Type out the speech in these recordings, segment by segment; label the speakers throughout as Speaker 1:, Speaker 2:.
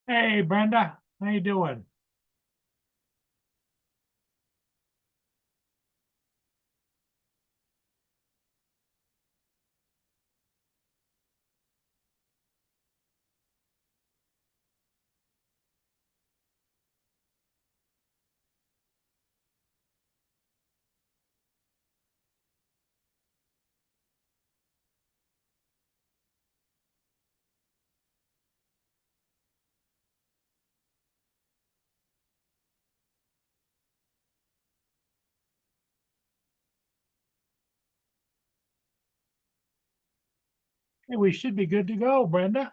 Speaker 1: Hey, Brenda, how you doing? Hey, we should be good to go, Brenda.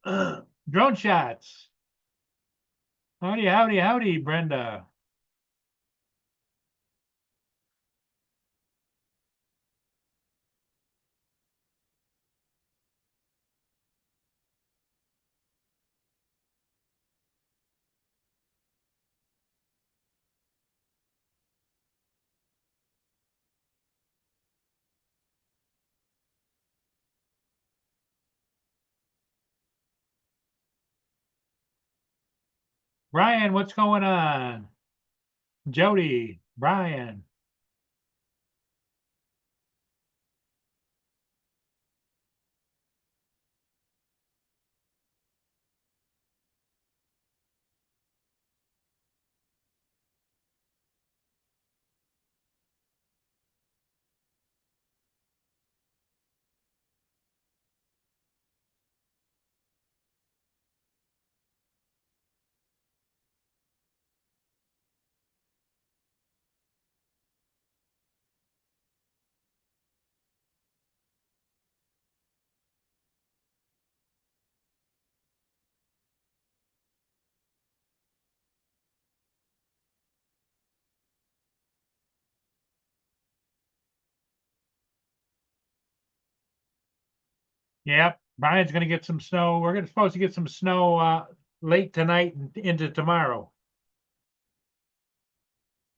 Speaker 1: Drone shots. Howdy, howdy, howdy, Brenda. Brian, what's going on? Jody, Brian. Yep, Brian's gonna get some snow. We're gonna supposed to get some snow late tonight and into tomorrow.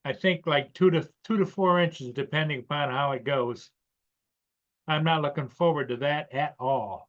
Speaker 1: I think like 2 to 4 inches, depending upon how it goes. I'm not looking forward to that at all.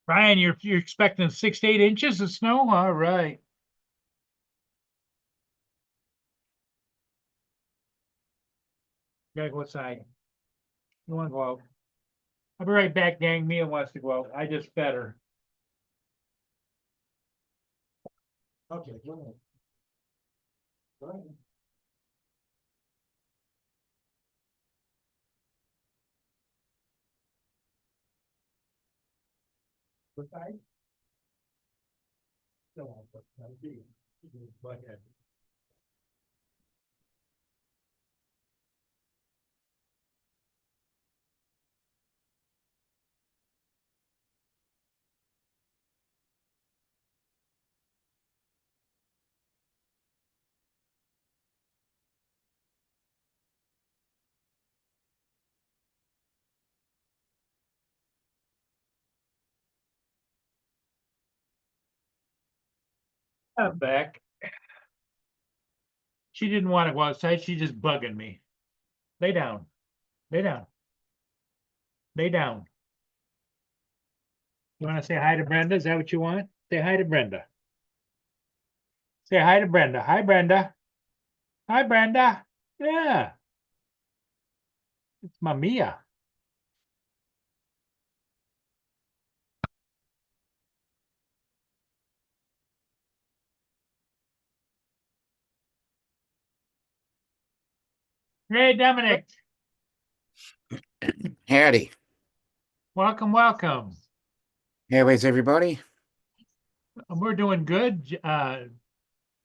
Speaker 1: Brian, you're expecting 6 to 8 inches of snow? All right. Gotta go outside. You wanna go out? I'll be right back, gang. Mia wants to go out. I just fed her. Okay, go ahead. Go ahead. What side? No, but I see. Go ahead. I'm back. She didn't want to go outside. She just bugging me. Lay down. Lay down. Lay down. You want to say hi to Brenda? Is that what you want? Say hi to Brenda. Say hi to Brenda. Hi, Brenda. Hi, Brenda. Yeah. It's Mamiya. Hey, Dominic,
Speaker 2: Howdy.
Speaker 1: welcome, welcome.
Speaker 2: How is everybody?
Speaker 1: We're doing good.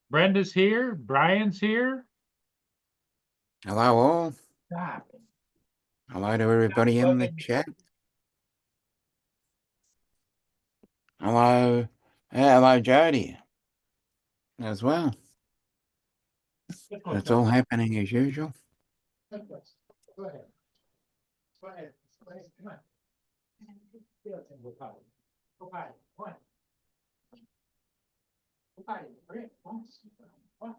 Speaker 1: Brenda's here. Brian's here.
Speaker 2: Hello all.
Speaker 1: Stop.
Speaker 2: Hello to everybody in the chat. Hello. Hello, Jody. As well. It's all happening as usual.
Speaker 1: Go ahead. Go ahead. Go ahead. Come on. Go potty. Go potty. Come on. Go potty. Bring it. Come on.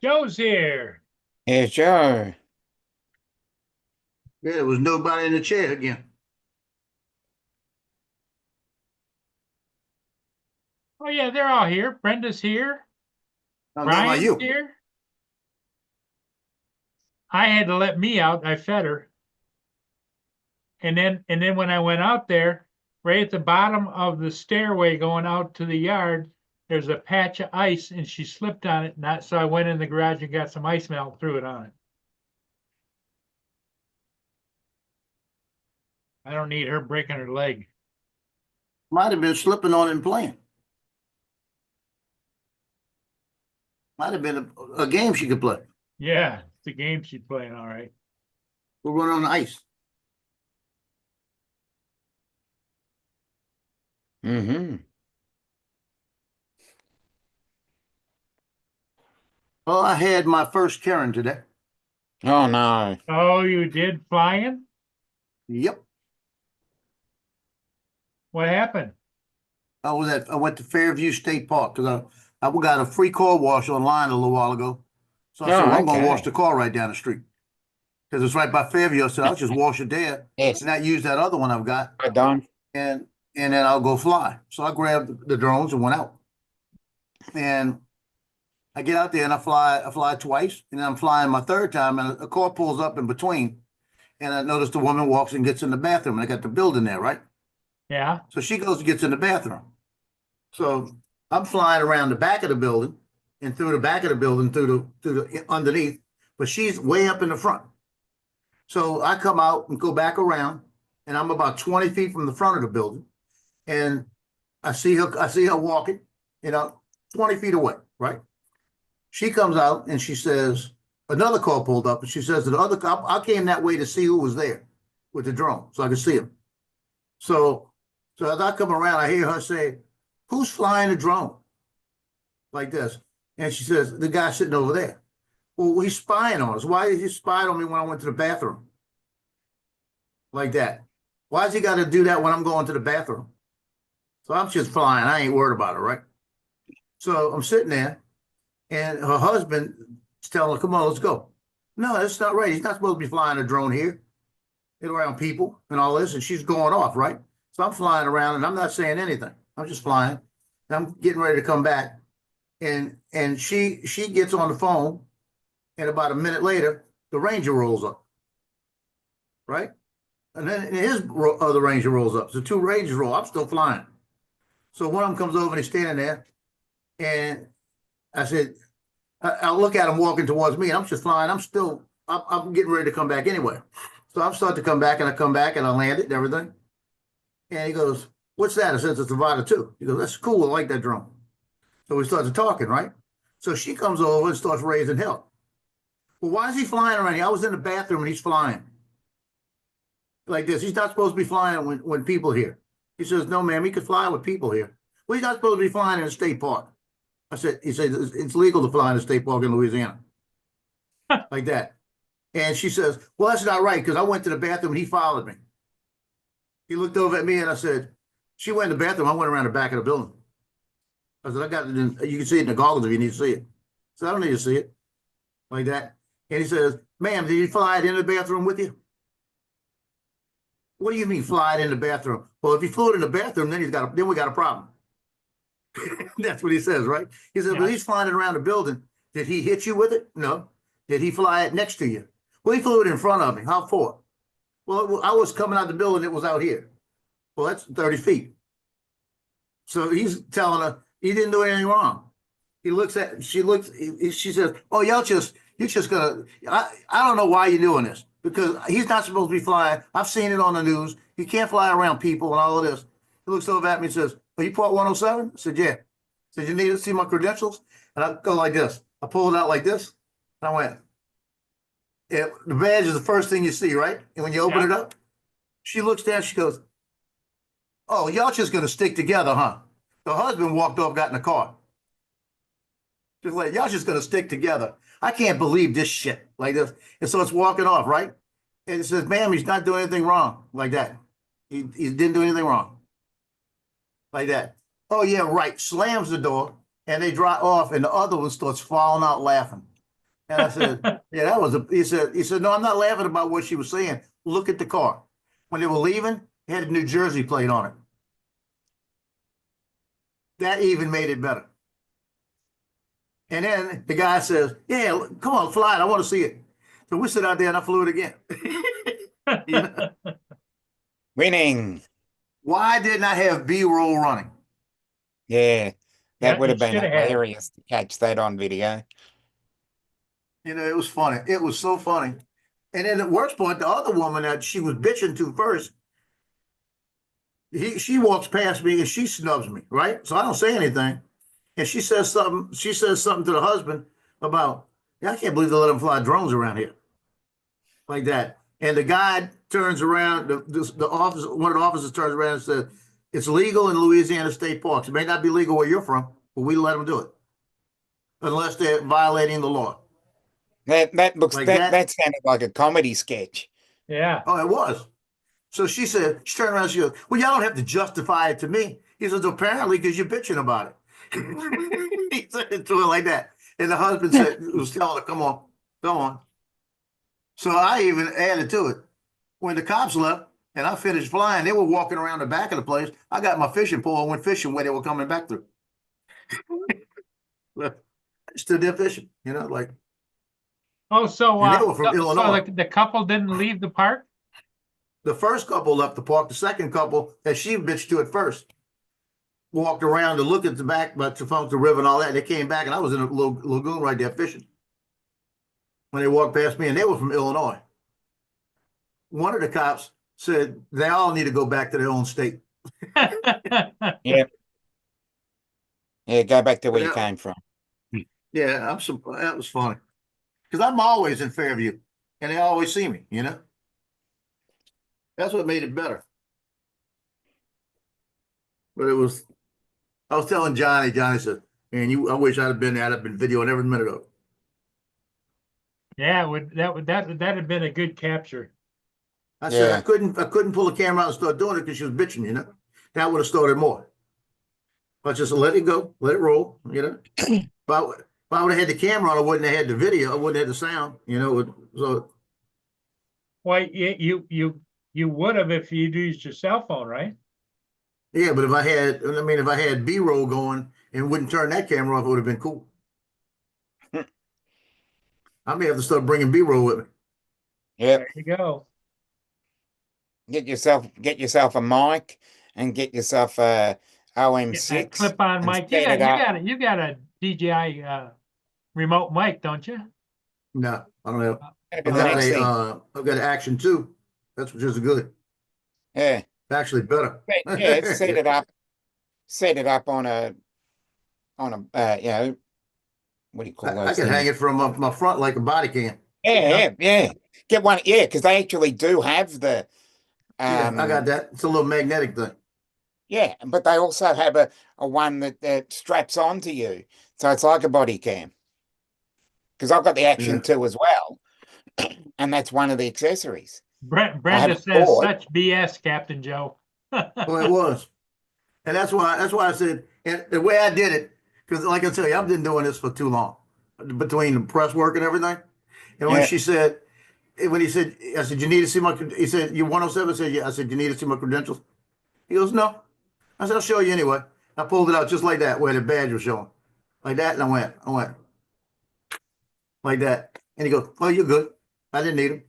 Speaker 1: Joe's here.
Speaker 2: Here's Joe.
Speaker 3: Yeah, there was nobody in the chair again.
Speaker 1: Oh yeah, they're all here. Brenda's here.
Speaker 3: I'm talking about
Speaker 1: Brian's
Speaker 3: you.
Speaker 1: here. I had to let me out. I fed her. And then when I went out there, right at the bottom of the stairway going out to the yard, there's a patch of ice and she slipped on it. Not so I went in the garage and got some ice melt, threw it on it. I don't need her breaking her leg.
Speaker 3: Might have been slipping on and playing. Might have been a game she could play.
Speaker 1: Yeah, it's a game she's playing, all right.
Speaker 3: We'll run on the ice.
Speaker 2: Mm-hmm.
Speaker 3: Well, I had my first Karen today.
Speaker 2: Oh no.
Speaker 1: Oh, you did flying?
Speaker 3: Yep.
Speaker 1: What happened?
Speaker 3: I went to Fairview State Park because I got a free car wash online a little while ago. So I said,
Speaker 2: Oh,
Speaker 3: well, I'm going to wash
Speaker 2: okay.
Speaker 3: the car right down the street because it's right by Fairview. I said, I'll just wash it there
Speaker 2: Yes.
Speaker 3: and not use that other one I've got.
Speaker 2: Hi, Don.
Speaker 3: And then I'll go fly. So I grabbed the drones and went out. And I get out there and I fly twice, and then I'm flying my third time, and a car pulls up in between, and I notice the woman walks and gets in the bathroom, and I got the building there, right?
Speaker 1: Yeah.
Speaker 3: So she goes and gets in the bathroom. So I'm flying around the back of the building and through the back of the building through the underneath, but she's way up in the front. So I come out and go back around, and I'm about 20 feet from the front of the building, and I see her walking, 20 feet away, right? She comes out and she says, another car pulled up, and she says to the other cop, I came that way to see who was there with the drone so I could see him. So as I come around, I hear her say, who's flying the drone? Like this. And she says, the guy sitting over there. Well, he's spying on us. Why did he spy on me when I went to the bathroom? Like that. Why has he got to do that when I'm going to the bathroom? So I'm just flying. I ain't worried about it, right? So I'm sitting there, and her husband is telling her, come on, let's go. No, that's not right. He's not supposed to be flying a drone here and around people and all this. And she's going off, right? So I'm flying around, and I'm not saying anything. I'm just flying. And I'm getting ready to come back. And she gets on the phone, and about a minute later, the Ranger rolls up, right? And then his other Ranger rolls up. So two Rangers roll. I'm still flying. So one of them comes over and he's standing there, and I said, I look at him walking towards me, and I'm just flying. I'm getting ready to come back anyway. So I start to come back, and I come back, and I land it and everything. And he goes, what's that? I said, it's a Vider 2. He goes, that's cool. I like that drone. So we started talking, right? So she comes over and starts raising hell. Well, why is he flying around here? I was in the bathroom and he's flying like this. He's not supposed to be flying when people here. He says, no, ma'am, he could fly with people here. Well, he's not supposed to be flying in a state park. He said, it's legal to fly in a state park in Louisiana. Like that. And she says, well, that's not right, because I went to the bathroom and he followed me. He looked over at me and I said, she went in the bathroom. I went around the back of the building. I said, I got it. You can see it in the goggles if you need to see it. So I don't need to see it. Like that. And he says, ma'am, did he fly it in the bathroom with you? What do you mean fly it in the bathroom? Well, if he flew it in the bathroom, then we got a problem. That's what he says, right? He says, but he's flying it around the building. Did he hit you with it? No. Did he fly it next to you? Well, he flew it in front of me. How far? Well, I was coming out the building. It was out here. Well, that's 30 feet. So he's telling her he didn't do anything wrong. She says, oh, you're just gonna, I don't know why you're doing this, because he's not supposed to be flying. I've seen it on the news. He can't fly around people and all of this. He looks over at me and says, are you Part 107? I said, yeah. I said, you need to see my credentials? And I go like this. I pull it out like this. And I went, yeah, the badge is the first thing you see, right? And when you open it up, she looks down, she goes, oh, y'all just gonna stick together, huh? The husband walked off, got in the car. Just like, y'all just gonna stick together. I can't believe this shit like this. And so it's walking off, right? And it says, ma'am, he's not doing anything wrong. Like that. He didn't do anything wrong. Like that. Oh, yeah, right. Slams the door, and they drive off, and the other one starts falling out laughing. And I said, yeah, that was he said, no, I'm not laughing about what she was saying. Look at the car. When they were leaving, it had a New Jersey plate on it. That even made it better. And then the guy says, yeah, come on, fly it. I want to see it. So we sit out there and I flew it again. You know?
Speaker 2: Winning.
Speaker 3: Why didn't I have B-roll running?
Speaker 2: Yeah, that
Speaker 1: Yeah,
Speaker 2: would have
Speaker 1: you
Speaker 2: been
Speaker 1: shoulda had it.
Speaker 2: hilarious to catch that on video.
Speaker 3: You know, it was funny. It was so funny. And then the worst part, the other woman that she was bitching to first, she walks past me and she snubs me, right? So I don't say anything. And she says something to the husband about, yeah, I can't believe they let them fly drones around here. Like that. And the guy turns around, the office, one of the officers turns around and says, it's legal in Louisiana state parks. It may not be legal where you're from, but we let them do it. Unless they're violating the law.
Speaker 2: That looks
Speaker 3: Like
Speaker 2: that
Speaker 3: that?
Speaker 2: sounded like a comedy sketch.
Speaker 1: Yeah.
Speaker 3: Oh, it was. So she said, she turned around and she goes, well, y'all don't have to justify it to me. He says, apparently, because you're bitching about it. He said it to her like that. And the husband was telling her, come on. So I even added to it. When the cops left and I finished flying, they were walking around the back of the place. I got my fishing pole and went fishing where they were coming back through. I stood there fishing, like.
Speaker 1: Oh, so,
Speaker 3: And they were from
Speaker 1: so
Speaker 3: Illinois.
Speaker 1: the couple didn't leave the park?
Speaker 3: The first couple left the park. The second couple that she bitched to at first walked around to look at the back, but to funk the river and all that. They came back, and I was in a little lagoon right there fishing. when they walked past me, and they were from Illinois. One of the cops said they all need to go back to their own state.
Speaker 2: Yeah. Yeah, go back to where you
Speaker 3: Yeah.
Speaker 2: came from.
Speaker 3: Yeah, that was funny. Because I'm always in Fairview, and they always see me, you know? That's what made it better. But I was telling Johnny said, man, I wish I'd have been there. I'd have been videoing every minute of it.
Speaker 1: Yeah, that had been a good capture.
Speaker 3: I said
Speaker 2: Yeah.
Speaker 3: I couldn't pull the camera out and start doing it because she was bitching, you know? That would have started more. But just let it go, let it roll, you know? If I would have had the camera on, I wouldn't have had the video, I wouldn't have had the sound, you know? So
Speaker 1: Why you would have if you'd used your cell phone, right?
Speaker 3: yeah, but if I had B-roll going and wouldn't turn that camera off, it would have been cool. I may have to start bringing B-roll with me.
Speaker 2: Yep.
Speaker 1: There you go.
Speaker 2: Get yourself a mic and get yourself a OM6.
Speaker 1: Clip-on
Speaker 2: and
Speaker 1: mic.
Speaker 2: set it up.
Speaker 1: You got a DJI remote mic, don't you?
Speaker 3: No, I don't have.
Speaker 2: That'd be the next thing.
Speaker 3: I've got Action 2. That's which is good.
Speaker 2: Yeah.
Speaker 3: Actually better.
Speaker 2: Yeah, set it up. Set it up on a you know, what do you call those
Speaker 3: I can
Speaker 2: things?
Speaker 3: hang it from my front like a body cam.
Speaker 2: Yeah. Get one, yeah, because they actually do have the
Speaker 3: Yeah, I got that. It's a little magnetic thing.
Speaker 2: yeah, but they also have a one that straps onto you. So it's like a body cam. Because I've got the Action 2 as well. And that's one of the accessories.
Speaker 1: Brenda
Speaker 2: haven't
Speaker 1: says
Speaker 2: bought.
Speaker 1: such BS, Captain Joe.
Speaker 3: Well, it was. And that's why I said, and the way I did it, because like I tell you, I've been doing this for too long, between the press work and everything. And when
Speaker 2: Yeah.
Speaker 3: he said, I said, you need to see he said, you 107? I said, yeah. I said, you need to see my credentials? He goes, no. I said, I'll show you anyway. I pulled it out just like that, where the badge was showing. Like that, and I went, like that. And he goes, oh, you're good. I didn't need him.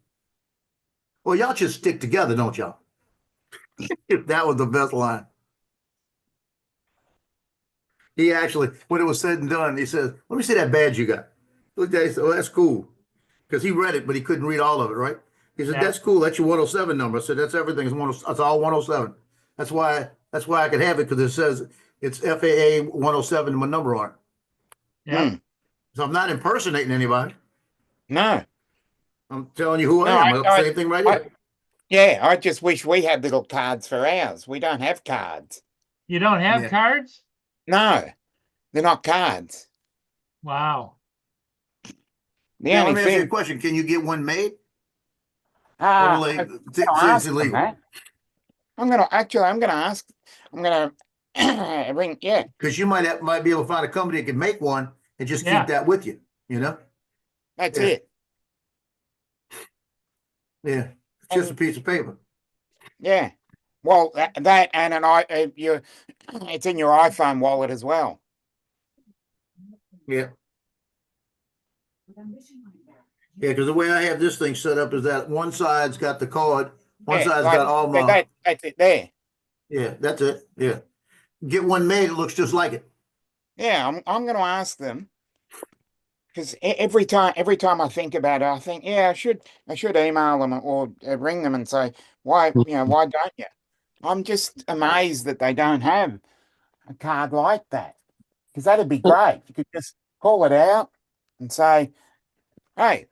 Speaker 3: Well, y'all just stick together, don't y'all? That was the best line. He actually, when it was said and done, he says, let me see that badge you got. Looked at it, he said, oh, that's cool. Because he read it, but he couldn't read all of it, right? He said,
Speaker 1: Yeah.
Speaker 3: that's cool. That's your 107 number. I said, that's everything. It's all 107. That's why I could have it, because it says it's FAA 107 and my number on it.
Speaker 1: Yeah.
Speaker 3: So I'm not impersonating anybody.
Speaker 2: No.
Speaker 3: I'm telling you who
Speaker 2: No,
Speaker 3: I am. Same thing right here.
Speaker 2: Yeah, I just wish we had little cards for ours. We don't have cards.
Speaker 1: You don't have
Speaker 3: Yeah.
Speaker 1: cards?
Speaker 2: No, they're not cards.
Speaker 1: Wow.
Speaker 2: The
Speaker 3: Now, let
Speaker 2: only
Speaker 3: me ask you a
Speaker 2: thing.
Speaker 3: question. Can you get one made? Or
Speaker 2: Ah,
Speaker 3: will they
Speaker 2: I'm
Speaker 3: say
Speaker 2: gonna
Speaker 3: it's
Speaker 2: ask them
Speaker 3: illegal?
Speaker 2: that. I'm gonna ask. I'm gonna ring. Yeah,
Speaker 3: Because you might be able to find a company that can make one and just
Speaker 1: Yeah.
Speaker 3: keep that with you. You know?
Speaker 2: that's
Speaker 3: Yeah.
Speaker 2: it.
Speaker 3: Yeah. It's just a piece of paper.
Speaker 2: Yeah. Well, that and it's in your iPhone wallet as well.
Speaker 3: Yeah. Yeah, because the way I have this thing set up is that one side's got the card, one
Speaker 2: Yeah,
Speaker 3: side's
Speaker 2: like,
Speaker 3: got all my.
Speaker 2: that's it there.
Speaker 3: Yeah, that's it. Yeah. Get one made, it looks just like it.
Speaker 2: Yeah, I'm going to ask them because every time I think about it, I think, yeah, I should email them or ring them and say, why don't you? I'm just amazed that they don't have a card like that, because that'd be great. You could just call it out and say, hey.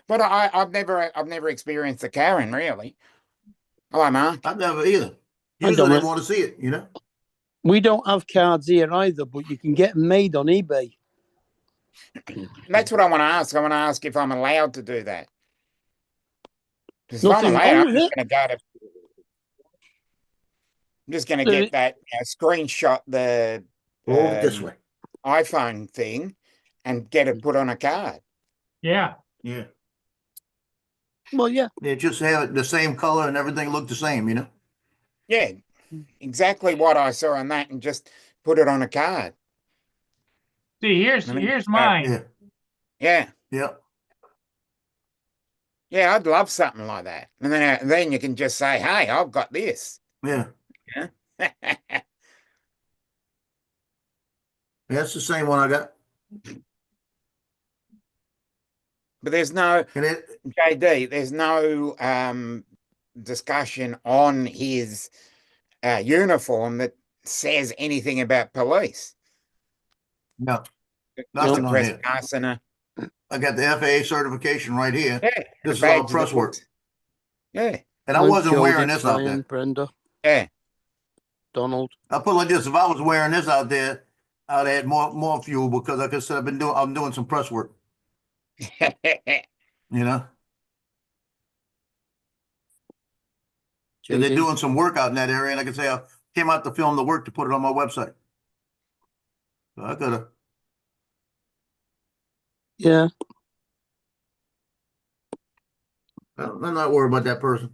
Speaker 2: But I've never experienced a Karen, really. Hello, Mark.
Speaker 3: I've never either.
Speaker 4: I
Speaker 3: Usually
Speaker 4: don't
Speaker 3: they
Speaker 4: know.
Speaker 3: want to see it, you know?
Speaker 4: We don't have cards here either, but you can get them made on eBay.
Speaker 2: That's what I want to ask. I want to ask if I'm allowed to do that. Because if I'm
Speaker 4: Nothing
Speaker 2: allowed,
Speaker 4: wrong
Speaker 2: I'm
Speaker 4: with
Speaker 2: just
Speaker 4: it.
Speaker 2: going to get that screenshot the
Speaker 3: Hold it this way.
Speaker 2: iPhone thing and get it put on a card.
Speaker 1: Yeah.
Speaker 3: Yeah.
Speaker 4: Well, yeah.
Speaker 3: Yeah, just have it the same color and everything look the same, you know?
Speaker 2: Yeah, exactly what I saw on that, and just put it on a card.
Speaker 1: See, here's mine.
Speaker 3: Yeah.
Speaker 2: Yeah,
Speaker 3: Yeah.
Speaker 2: I'd love something like that. And then you can just say, hey, I've got this.
Speaker 3: Yeah. That's the same one I got.
Speaker 2: But there's no
Speaker 3: And it,
Speaker 2: JD. There's no discussion on his uniform that says anything about police.
Speaker 3: no,
Speaker 2: Just
Speaker 3: nothing
Speaker 2: a
Speaker 3: on here.
Speaker 2: trespass and a
Speaker 3: I got the FAA certification right here.
Speaker 2: yeah.
Speaker 3: This is
Speaker 2: the
Speaker 3: all
Speaker 2: badge
Speaker 3: press
Speaker 2: that
Speaker 3: work.
Speaker 2: looks- Yeah,
Speaker 3: And I
Speaker 4: Thanks,
Speaker 3: wasn't wearing
Speaker 4: Jody,
Speaker 3: this out
Speaker 4: Brian,
Speaker 3: there.
Speaker 4: Brenda,
Speaker 2: yeah.
Speaker 4: Donald.
Speaker 3: I put it like this: if I was wearing this out there, I'd had more fuel because, like I said, I'm doing some press work. You know, and they're
Speaker 4: JD.
Speaker 3: doing some work out in that area. And like I say, I came out to film the work to put it on my website. So I gotta.
Speaker 4: Yeah.
Speaker 3: I'm not worried about that person.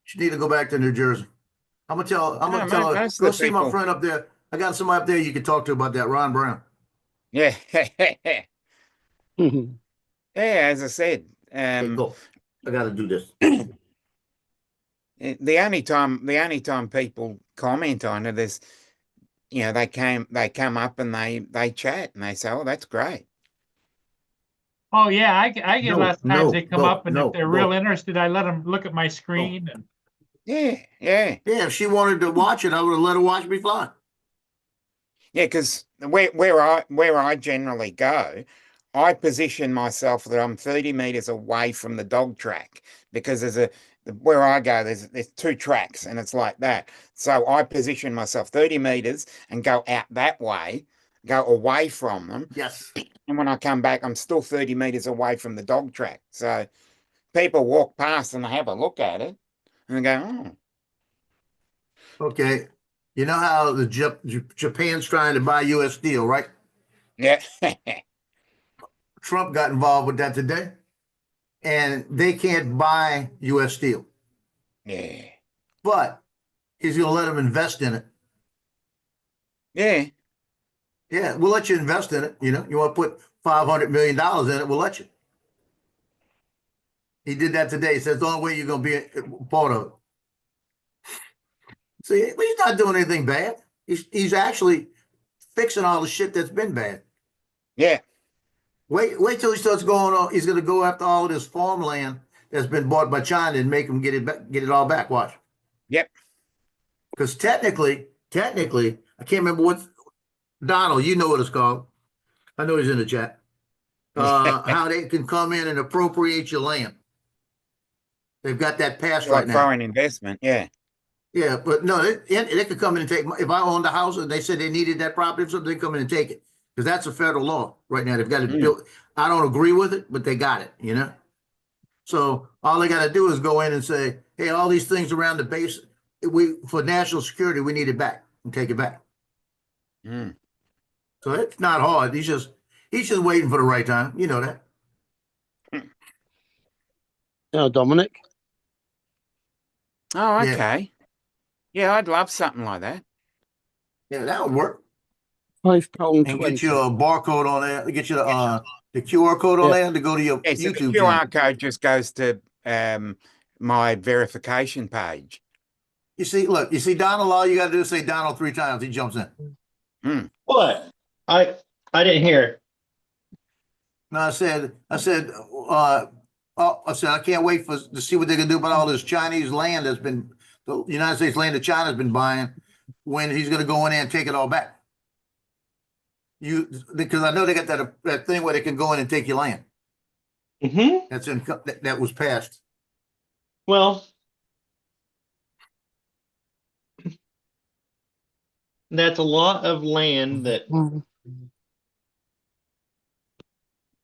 Speaker 3: She need to go back to New Jersey. I'm gonna tell her,
Speaker 2: most of
Speaker 3: go
Speaker 2: the
Speaker 3: see my
Speaker 2: people-
Speaker 3: friend up there. I got somebody up there you can talk to about that, Ron Brown.
Speaker 2: yeah.
Speaker 4: Mhm.
Speaker 2: Yeah, as I said,
Speaker 3: Hey, go. I gotta do this.
Speaker 2: the only time people comment on it is, they come up and they chat and they say, "Oh, that's great."
Speaker 1: Oh, yeah, I get
Speaker 3: No,
Speaker 1: lots of times
Speaker 3: no,
Speaker 1: they come
Speaker 3: no,
Speaker 1: up and
Speaker 3: no,
Speaker 1: if they're
Speaker 3: no.
Speaker 1: real interested, I let them look at my screen and
Speaker 2: Yeah, yeah,
Speaker 3: Yeah, if she wanted to watch it, I would have let her watch me fly.
Speaker 2: yeah. Because where I generally go, I position myself that I'm 30 meters away from the dog track because where I go, there's two tracks and it's like that. So I position myself 30 meters and go out that way, go away from them.
Speaker 3: Yes.
Speaker 2: And when I come back, I'm still 30 meters away from the dog track. So people walk past and they have a look at it and they go, "Oh,
Speaker 3: Okay. You know how the Japan's trying to buy U.S. Steel, right?
Speaker 2: yeah."
Speaker 3: Trump got involved with that today, and they can't buy U.S. Steel,
Speaker 2: Yeah.
Speaker 3: but he's going to let them invest in it.
Speaker 2: Yeah.
Speaker 3: Yeah, we'll let you invest in it. You know, you want to put $500 million in it, we'll let you. He did that today. He says the only way you're going to be a part of it. See, but he's not doing anything bad. He's actually fixing all the shit that's been bad.
Speaker 2: Yeah.
Speaker 3: Wait till he starts going on. He's going to go after all of this farmland that's been bought by China and make them get it back, get it all back. Watch.
Speaker 2: Yep.
Speaker 3: Because technically, I can't remember what Donald. You know what it's called. I know he's in the chat. How they can come in and appropriate your land. They've got that passed
Speaker 2: Like
Speaker 3: right now.
Speaker 2: foreign investment. Yeah.
Speaker 3: Yeah, but no, they could come in and take. If I owned the house and they said they needed that property or something, they come in and take it because that's a federal law right now. They've got it built. I don't agree with it, but they got it. You know. So all they got to do is go in and say, "Hey, all these things around the base, for national security, we need it back and take it back."
Speaker 2: Mm.
Speaker 3: So it's not hard. He's just waiting for the right time. You know that.
Speaker 4: Oh, Dominic.
Speaker 2: Oh,
Speaker 3: Yeah.
Speaker 2: okay. Yeah, I'd love something like that.
Speaker 3: Yeah, that would work.
Speaker 4: £5.20.
Speaker 3: And get you a barcode on there. Get you the QR code on
Speaker 4: Yeah.
Speaker 3: there to go to your
Speaker 2: Yeah, so the
Speaker 3: YouTube
Speaker 2: QR
Speaker 3: channel.
Speaker 2: code just goes to my verification page.
Speaker 3: You see, Donald. All you got to do is say Donald 3 times. He jumps in.
Speaker 5: What? I didn't hear.
Speaker 3: No, I said, I can't wait to see what they can do about all this Chinese land the United States land that China's been buying. When he's going to go in there and take it all back. Because I know they got that thing where they can go in and take your land.
Speaker 5: Mm-hmm.
Speaker 3: That was passed.
Speaker 5: Well, that's a lot of land that
Speaker 4: Mhm.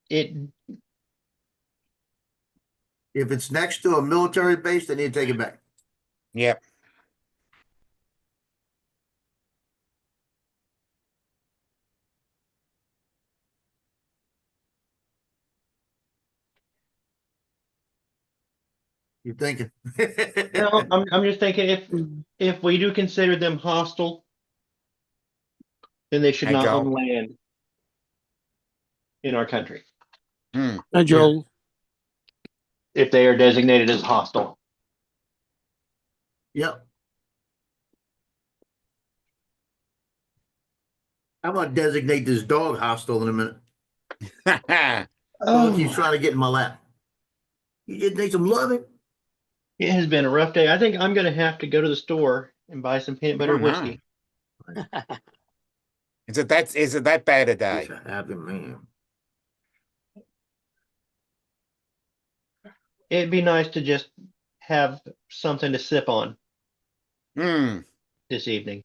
Speaker 5: it.
Speaker 3: If it's next to a military base, they need to take it back.
Speaker 2: Yep.
Speaker 3: You're thinking.
Speaker 5: No, I'm just thinking if we do consider them hostile, then they should
Speaker 2: Hey,
Speaker 5: not
Speaker 2: Joel.
Speaker 5: own land in our country
Speaker 2: Mm.
Speaker 4: Hi, Joel.
Speaker 5: if they are designated as hostile.
Speaker 3: Yep. I'm gonna designate this dog hostile in a minute. So he's
Speaker 5: Oh,
Speaker 3: trying to get in my lap. You just need some loving.
Speaker 5: it has been a rough day. I think I'm gonna have to go to the store and buy some peanut butter
Speaker 2: Oh, no.
Speaker 5: whiskey.
Speaker 2: Is it that bad a day?
Speaker 3: He's a happy man.
Speaker 5: It'd be nice to just have something to sip on
Speaker 2: Hmm.
Speaker 5: this evening.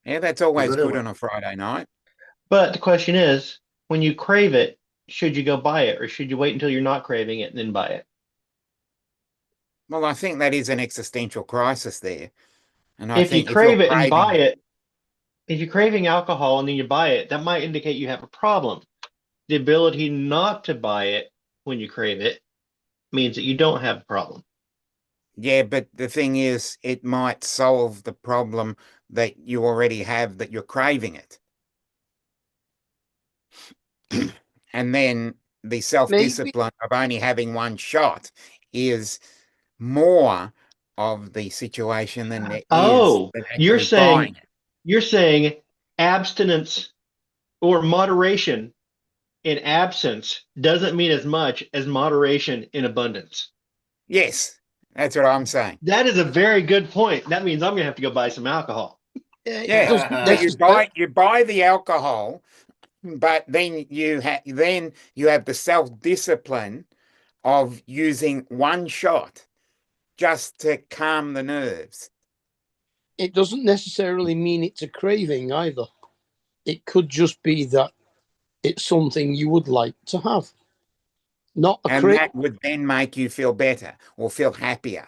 Speaker 2: Yeah, that's always
Speaker 3: Good
Speaker 2: good
Speaker 3: one.
Speaker 2: on a Friday night.
Speaker 5: But the question is, when you crave it, should you go buy it or should you wait until you're not craving it and then buy it?
Speaker 2: Well, I think that is an existential crisis there. And I
Speaker 5: If you
Speaker 2: think if you're
Speaker 5: crave it and
Speaker 2: craving
Speaker 5: buy it, if you're craving alcohol and then you buy it, that might indicate you have a problem. The ability not to buy it when you crave it means that you don't have a problem.
Speaker 2: yeah, but the thing is, it might solve the problem that you already have that you're craving it. And then the self-discipline of only having one shot is more of the situation than there is
Speaker 5: Oh,
Speaker 2: than
Speaker 5: you're
Speaker 2: actually buying
Speaker 5: saying
Speaker 2: it.
Speaker 5: you're saying abstinence or moderation in absence doesn't mean as much as moderation in abundance.
Speaker 2: Yes, that's what I'm saying.
Speaker 5: That is a very good point. That means I'm gonna have to go buy some alcohol.
Speaker 4: Yeah, it
Speaker 2: Yeah,
Speaker 4: doesn't
Speaker 2: so
Speaker 4: necessarily.
Speaker 2: you buy the alcohol, but then you have the self-discipline of using one shot just to calm the nerves.
Speaker 4: It doesn't necessarily mean it's a craving either. It could just be that it's something you would like to have, not a
Speaker 2: And
Speaker 4: craving.
Speaker 2: that would then make you feel better or feel happier.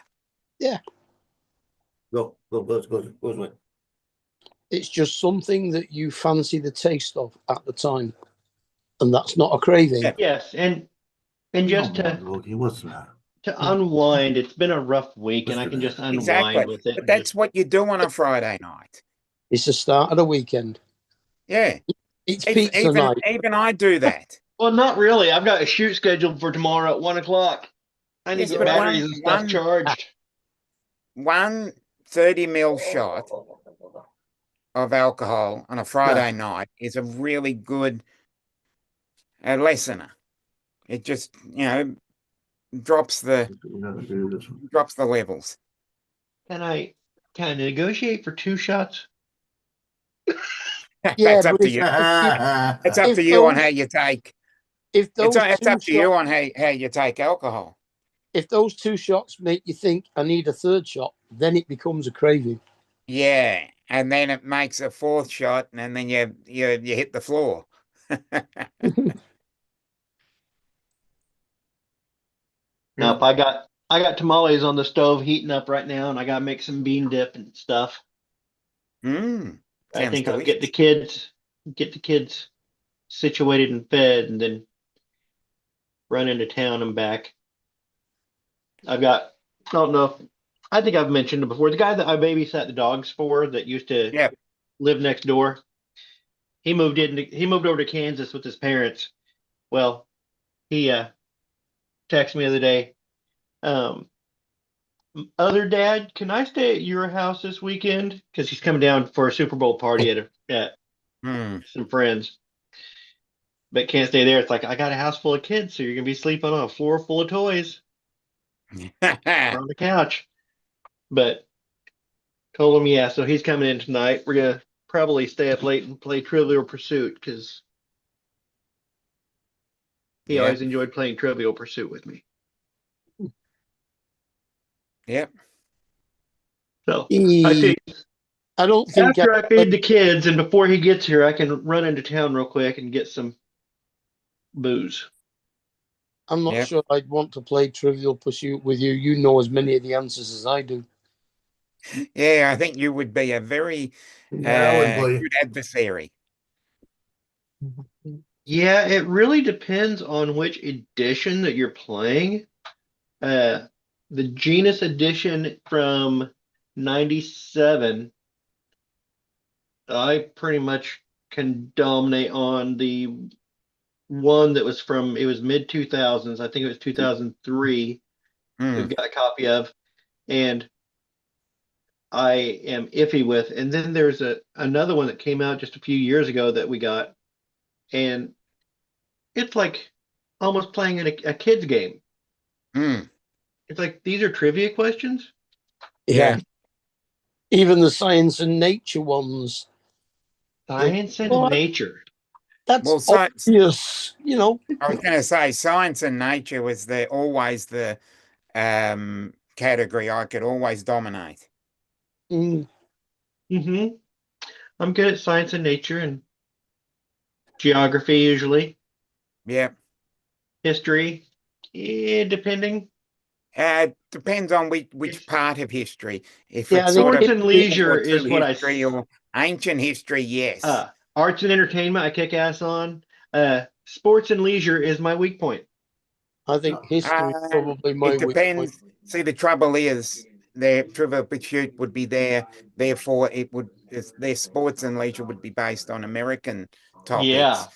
Speaker 3: Go.
Speaker 4: It's just something that you fancy the taste of at the time, and that's not a craving.
Speaker 2: Yeah.
Speaker 5: Yes, and just
Speaker 3: What's the matter?
Speaker 5: to unwind, it's been a rough week, and I
Speaker 3: What's
Speaker 5: can
Speaker 3: the
Speaker 5: just
Speaker 3: matter?
Speaker 5: unwind
Speaker 2: Exactly.
Speaker 5: with it.
Speaker 2: But that's what you do on a Friday night.
Speaker 4: It's the start of the weekend.
Speaker 2: Yeah.
Speaker 4: It's pizza night.
Speaker 2: Even I do that.
Speaker 5: Well, not really. I've got a shoot scheduled for tomorrow at 1 o'clock. I need
Speaker 2: Yes,
Speaker 5: to get
Speaker 2: but
Speaker 5: batteries and stuff charged.
Speaker 2: One 30 ml shot of alcohol on a Friday night is a really good lessener. It just, drops the levels.
Speaker 5: Can I negotiate for 2 shots?
Speaker 4: Yeah,
Speaker 2: That's up
Speaker 4: but
Speaker 2: to
Speaker 4: if,
Speaker 2: you.
Speaker 4: if,
Speaker 2: It's up
Speaker 4: if
Speaker 2: to you on
Speaker 4: those-
Speaker 2: how you take.
Speaker 4: if those
Speaker 2: It's
Speaker 4: two
Speaker 2: up to you
Speaker 4: shots,
Speaker 2: on how you take alcohol.
Speaker 4: if those 2 shots make you think I need a third shot, then it becomes a craving.
Speaker 2: Yeah, and then it makes a fourth shot, and then you hit the floor.
Speaker 5: Now, if I got tamales on the stove heating up right now, and I gotta make some bean dip and stuff.
Speaker 2: Mm,
Speaker 5: I
Speaker 2: sounds
Speaker 5: think I'll
Speaker 2: delicious.
Speaker 5: get the kids situated and fed, and then run into town and back. I don't know if I think I've mentioned it before. The guy that I babysat the dogs for that used to
Speaker 2: Yeah.
Speaker 5: live next door, he moved over to Kansas with his parents. Well, he texted me the other day. Other dad, can I stay at your house this weekend? Because he's coming down for a Super Bowl party at
Speaker 2: Mm.
Speaker 5: some friends, but can't stay there. It's like, I got a house full of kids, so you're gonna be sleeping on a floor full of toys or on the couch. But told him, yeah, so he's coming in tonight. We're gonna probably stay up late and play Trivial Pursuit because he
Speaker 2: Yep.
Speaker 5: always enjoyed playing Trivial Pursuit with me.
Speaker 2: Yep.
Speaker 5: So I
Speaker 4: don't think
Speaker 5: after I feed the kids and before he gets here, I can run into town real quick and get some booze.
Speaker 4: I'm not
Speaker 2: Yep.
Speaker 4: sure I'd want to play Trivial Pursuit with you. You know as many of the answers as I do.
Speaker 2: Yeah, I think you would be a very
Speaker 3: Yeah, I wouldn't play.
Speaker 2: good adversary.
Speaker 5: Yeah, it really depends on which edition that you're playing. The Genus edition from 97, I pretty much can dominate on the one that was it was mid 2000s. I think it was 2003.
Speaker 2: Mm.
Speaker 5: We've got a copy of, and I am iffy with. And then there's another one that came out just a few years ago that we got, and it's like almost playing in a kid's game.
Speaker 2: Hmm.
Speaker 5: It's like these are trivia questions.
Speaker 2: Yeah.
Speaker 4: Even the science and nature ones.
Speaker 5: Science and
Speaker 4: What?
Speaker 5: nature.
Speaker 4: That's
Speaker 2: Well, science.
Speaker 4: obvious, you know.
Speaker 2: I was going to say science and nature was always the category I could always dominate.
Speaker 4: Mm.
Speaker 5: Mm-hmm. I'm good at science and nature and geography usually.
Speaker 2: Yeah.
Speaker 5: History, depending.
Speaker 2: Depends on which part of history. If
Speaker 4: Yeah, I
Speaker 2: it's
Speaker 4: think
Speaker 2: sort of
Speaker 5: Sports and leisure
Speaker 2: World War
Speaker 5: is
Speaker 2: II
Speaker 5: what
Speaker 2: history or ancient history, yes.
Speaker 5: arts and entertainment I kick ass on. Sports and leisure is my weak point.
Speaker 4: I think history is probably my
Speaker 2: It
Speaker 4: weak point.
Speaker 2: depends. See, the trouble is their Trivial Pursuit would be there, therefore their sports and leisure would be based on American topics.
Speaker 5: Yeah.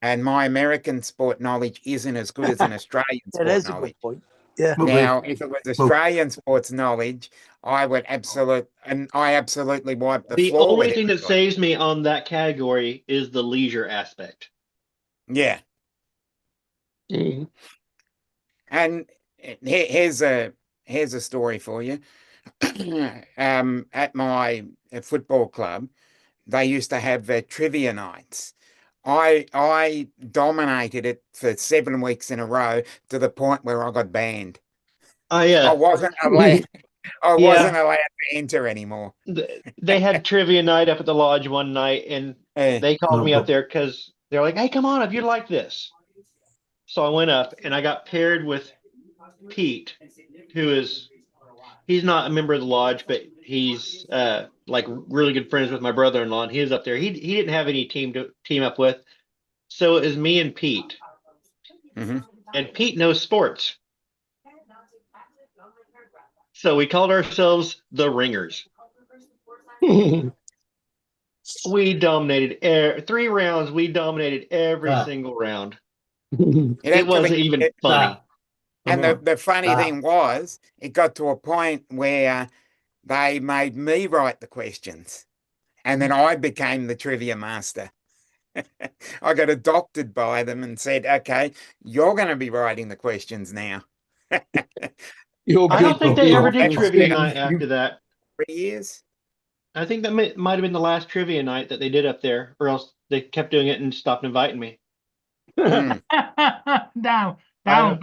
Speaker 2: And my American sport knowledge isn't as good as an Australian
Speaker 4: That
Speaker 2: sport
Speaker 4: is a
Speaker 2: knowledge.
Speaker 4: good point. Yeah.
Speaker 2: Now, if it was Australian sports knowledge, I absolutely wipe the
Speaker 5: The
Speaker 2: floor
Speaker 5: only
Speaker 2: with
Speaker 5: thing that
Speaker 2: everybody.
Speaker 5: saves me on that category is the leisure aspect.
Speaker 2: Yeah.
Speaker 4: Mm.
Speaker 2: And here's a story for you. At my football club, they used to have trivia nights. I dominated it for 7 weeks in a row to the point where I got banned.
Speaker 5: I
Speaker 2: I wasn't allowed. I wasn't allowed to enter anymore.
Speaker 5: they had trivia night up at the lodge one night, and they called me up there because they're like, "Hey, come on up, you'd like this." So I went up and I got paired with Pete, he's not a member of the lodge, but he's like really good friends with my brother-in-law, and he was up there. He didn't have any team to team up with, so it was me and Pete.
Speaker 2: Mhm.
Speaker 5: And Pete knows sports, so we called ourselves the Ringers. We dominated 3 rounds. We dominated every single round. It wasn't even funny.
Speaker 2: And the funny thing was, it got to a point where they made me write the questions, and then I became the trivia master. I got adopted by them and said, "Okay, you're going to be writing the questions now."
Speaker 4: You're
Speaker 5: I don't think
Speaker 4: good.
Speaker 5: they ever did
Speaker 2: That was
Speaker 5: trivia
Speaker 2: it.
Speaker 5: night after that.
Speaker 2: 3 years.
Speaker 5: I think that might have been the last trivia night that they did up there, or else they kept doing it and stopped inviting me.
Speaker 2: Mm.
Speaker 1: Down,
Speaker 5: I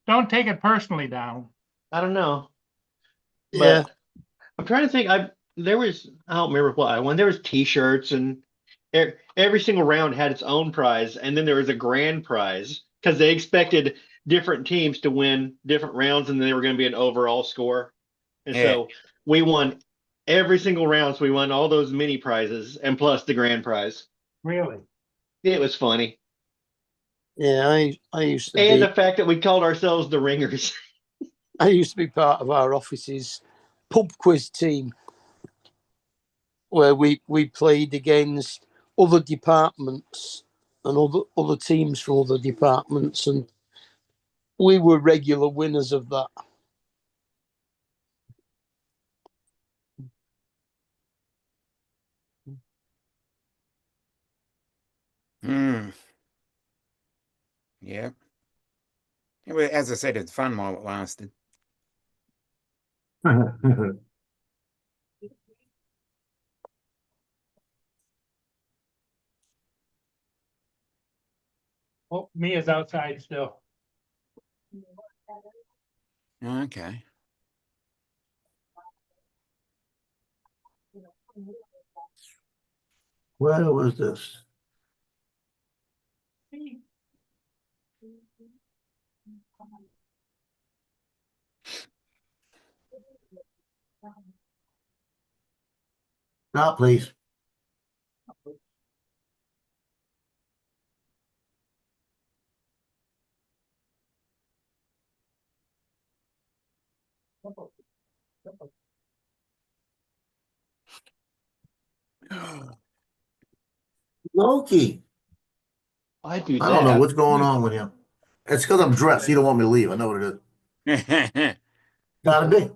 Speaker 1: don't take it personally, down.
Speaker 5: I don't know,
Speaker 4: Yeah.
Speaker 5: but I'm trying to think. I don't remember what when there was T-shirts and every single round had its own prize, and then there was a grand prize because they expected different teams to win different rounds, and then they were going to be an overall score. And
Speaker 2: Yeah.
Speaker 5: so we won every single round. So we won all those mini prizes and plus the grand prize.
Speaker 1: Really?
Speaker 5: It was funny.
Speaker 4: Yeah, I used to
Speaker 5: And
Speaker 4: be
Speaker 5: the fact that we called ourselves the Ringers.
Speaker 4: I used to be part of our office's pub quiz team where we played against other departments and other teams from other departments, and we were regular winners of that.
Speaker 2: Mm. Yeah. As I said, it's fun while it lasted.
Speaker 1: Oh, Mia's outside still.
Speaker 2: Okay.
Speaker 3: Where was this? Stop, please. Loki.
Speaker 5: I do
Speaker 3: I don't know
Speaker 5: that.
Speaker 3: what's going on with him. It's because I'm dressed. You don't want me to leave. I know what it is. Gotta be.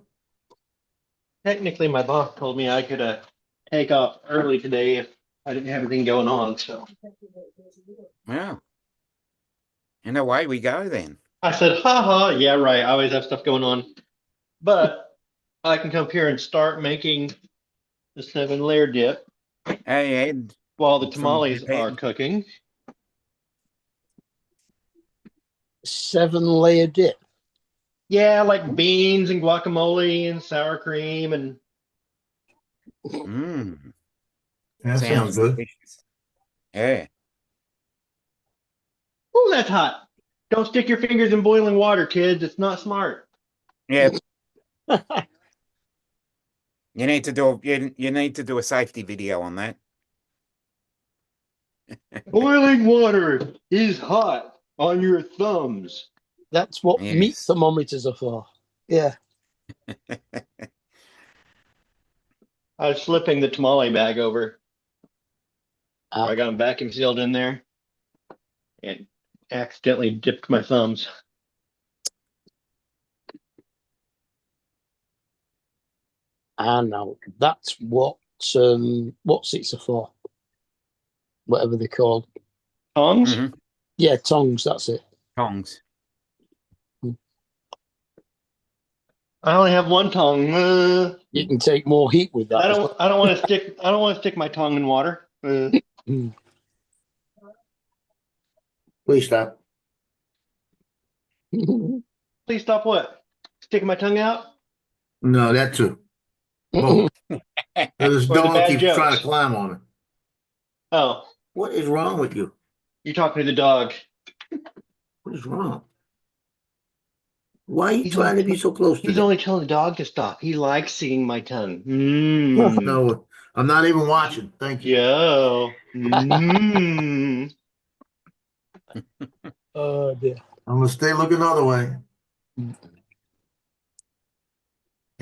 Speaker 5: Technically, my boss told me I could take off early today if I didn't have anything going on. So
Speaker 2: Well, And away we go then.
Speaker 5: I said, haha, yeah, right. I always have stuff going on. But I can come here and start making the 7-layer dip
Speaker 2: Hey, Ed.
Speaker 5: while the
Speaker 2: From
Speaker 5: tamales
Speaker 2: Japan.
Speaker 5: are cooking.
Speaker 4: 7-layer dip.
Speaker 5: Yeah, like beans and guacamole and sour cream and
Speaker 2: Mmm.
Speaker 3: That sounds good.
Speaker 2: delicious. Yeah.
Speaker 5: oh, that's hot. Don't stick your fingers in boiling water, kids. It's not smart.
Speaker 2: Yeah. You need to do a safety video on that.
Speaker 5: Boiling water is hot on your thumbs.
Speaker 4: That's what
Speaker 2: Yes.
Speaker 4: meat thermometers are for. Yeah.
Speaker 5: I was flipping the tamale bag over. I
Speaker 4: Ah,
Speaker 5: got them vacuum sealed in there and accidentally dipped my thumbs.
Speaker 4: I know. That's what's it's for. Whatever they're called.
Speaker 5: Tongs?
Speaker 2: Mhm.
Speaker 4: Yeah, tongs, that's it.
Speaker 2: Tongs.
Speaker 5: I only have one tongue.
Speaker 4: You can take more heat with that.
Speaker 5: I
Speaker 4: as
Speaker 5: don't. I don't want to stick. I don't want to stick my tongue in water.
Speaker 4: well.
Speaker 3: Please stop.
Speaker 5: Please stop. What? Sticking my tongue out?
Speaker 3: No, that too. Both. This
Speaker 5: Or the
Speaker 3: dog
Speaker 5: bad
Speaker 3: keeps trying to
Speaker 5: jokes?
Speaker 3: climb on it.
Speaker 5: Oh,
Speaker 3: What is wrong with you?
Speaker 5: you're talking to the dog.
Speaker 3: What is wrong? Why are you
Speaker 5: He's
Speaker 3: trying
Speaker 5: only
Speaker 3: to be so close to
Speaker 5: He's
Speaker 3: that?
Speaker 5: only telling the dog to stop. He likes seeing my tongue.
Speaker 3: No, I'm not even watching. Thank you.
Speaker 5: Yo. Mm.
Speaker 4: Oh dear.
Speaker 3: I'm gonna stay looking the other way. And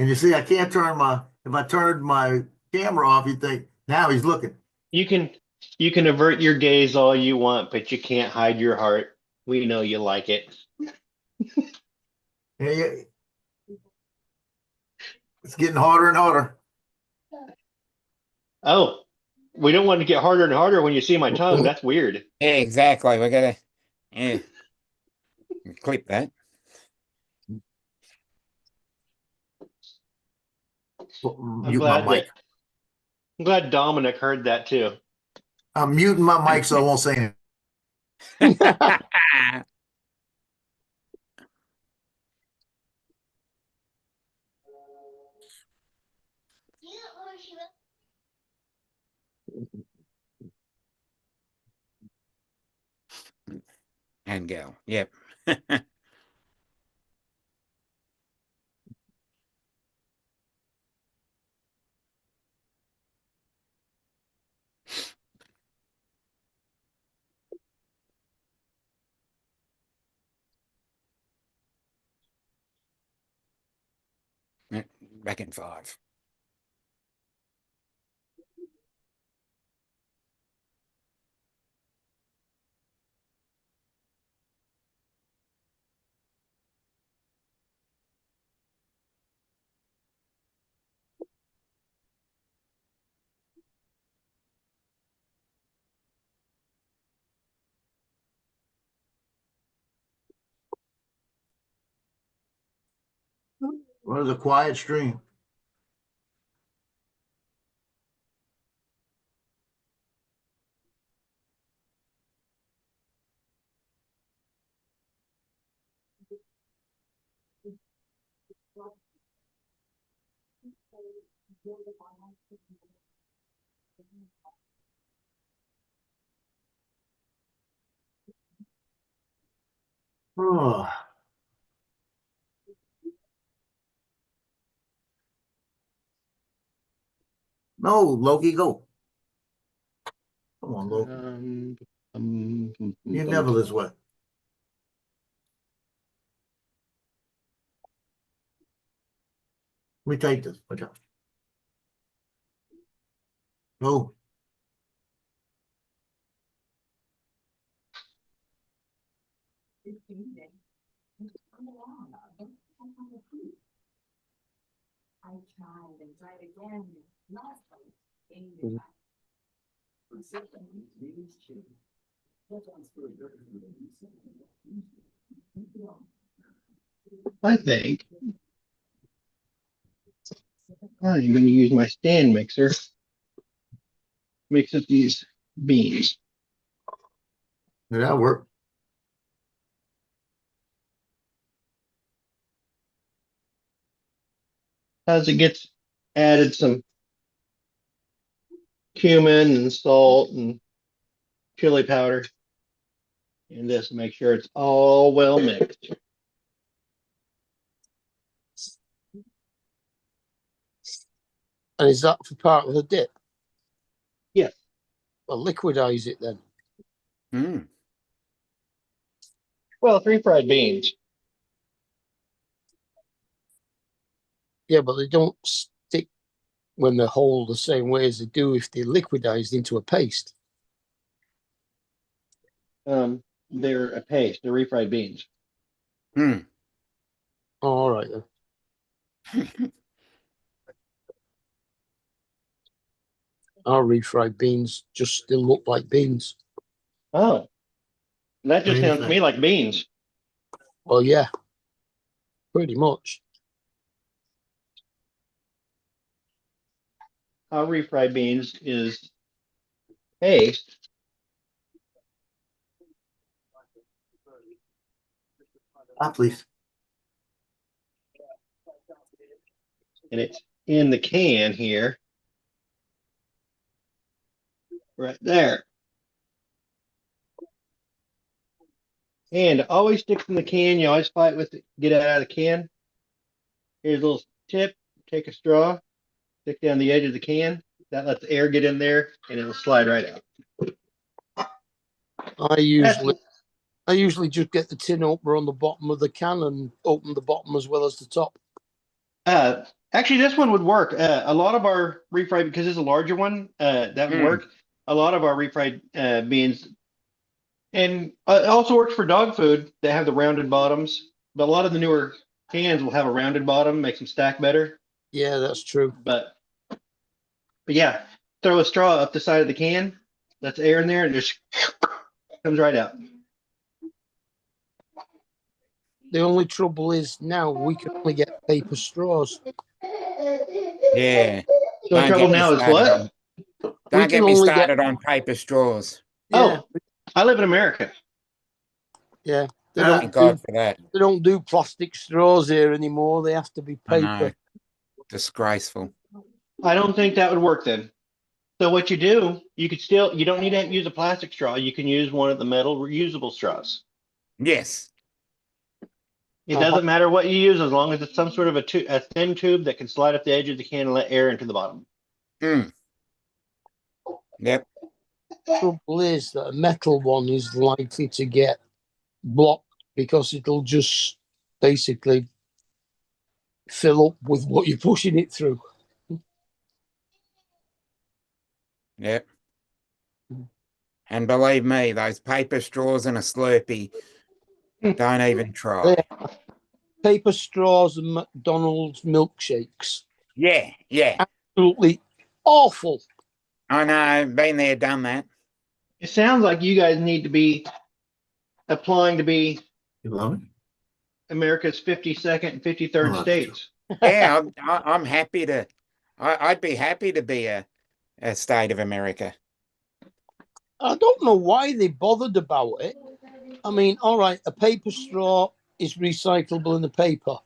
Speaker 3: you see, I can't if I turned my camera off, you think, now he's looking.
Speaker 5: You can avert your gaze all you want, but you can't hide your heart. We know you like it.
Speaker 3: Hey, it's getting harder and harder.
Speaker 5: Oh, we don't want to get harder and harder when you see my tongue. That's weird.
Speaker 2: Yeah, exactly. We gotta clip that.
Speaker 3: Mute my mic.
Speaker 5: I'm glad Dominic heard that too.
Speaker 3: I'm muting my mic so I won't say anything.
Speaker 2: And go. Yep. Back in 5.
Speaker 3: What is a quiet stream? Oh. No, Loki, go. Come on, Loki. You're never this way. Let me take this. Watch out. Go.
Speaker 5: I think I'm going to use my stand mixer, mix up these beans.
Speaker 3: Yeah, that'll work.
Speaker 5: As it gets added some cumin and salt and chili powder, and just make sure it's all well mixed.
Speaker 4: And is that for part of the dip?
Speaker 5: Yes.
Speaker 4: Well, liquidize it then.
Speaker 2: Mm.
Speaker 5: Well, three fried beans.
Speaker 4: Yeah, but they don't stick when they're whole the same way as they do if they're liquidized into a paste.
Speaker 5: They're a paste. They're refried beans.
Speaker 2: Mm.
Speaker 4: All right then. Our refried beans just still look like beans.
Speaker 5: Oh, that just sounds to
Speaker 3: Refried.
Speaker 5: me like beans.
Speaker 4: Well, yeah, pretty much.
Speaker 5: Our refried beans is paste.
Speaker 3: Please.
Speaker 5: And it's in the can here. Right there. And always sticks in the can. You always fight with it, get it out of the can. Here's a little tip. Take a straw, stick down the edge of the can. That lets air get in there and it'll slide right out.
Speaker 4: I usually just get the tin opener on the bottom of the can and open the bottom as well as the top.
Speaker 5: Actually, this one would work. A lot of our refried, because it's a larger one, that would work. A lot of our refried beans, and it also works for dog food. They have the rounded bottoms, but a lot of the newer cans will have a rounded bottom, makes them stack better.
Speaker 4: Yeah, that's true.
Speaker 5: But yeah, throw a straw up the side of the can, lets air in there, and just comes right out.
Speaker 4: The only trouble is now we can only get paper straws.
Speaker 2: Yeah.
Speaker 5: The only trouble now is what?
Speaker 2: Don't get me started on paper straws.
Speaker 4: Yeah,
Speaker 5: Oh, I live in America.
Speaker 4: yeah. They
Speaker 2: Thank God for that.
Speaker 4: They don't do plastic straws here anymore. They have to be
Speaker 2: I know.
Speaker 4: paper.
Speaker 2: Disgraceful.
Speaker 5: I don't think that would work then. So what you do, you could still, you don't need to use a plastic straw. You can use one of the metal reusable straws.
Speaker 2: Yes.
Speaker 5: It doesn't matter what you use as long as it's some sort of a thin tube that can slide up the edge of the can and let air into the bottom.
Speaker 2: Mm. Yep.
Speaker 4: Trouble is that a metal one is likely to get blocked because it'll just basically fill up with what you're pushing it through.
Speaker 2: Yep. And believe me, those paper straws and a Slurpee, don't even try.
Speaker 4: Yeah. Paper straws and McDonald's milkshakes.
Speaker 2: Yeah, yeah.
Speaker 4: Absolutely awful.
Speaker 2: I know, been there, done that.
Speaker 5: It sounds like you guys need to be applying to be
Speaker 3: You love it?
Speaker 5: America's 52nd and 53rd
Speaker 3: Oh,
Speaker 5: states.
Speaker 2: Yeah, I'm happy to. I'd be happy to be a state of America.
Speaker 4: I don't know why they bothered about it. I mean, all right, a paper straw is recyclable in the paper,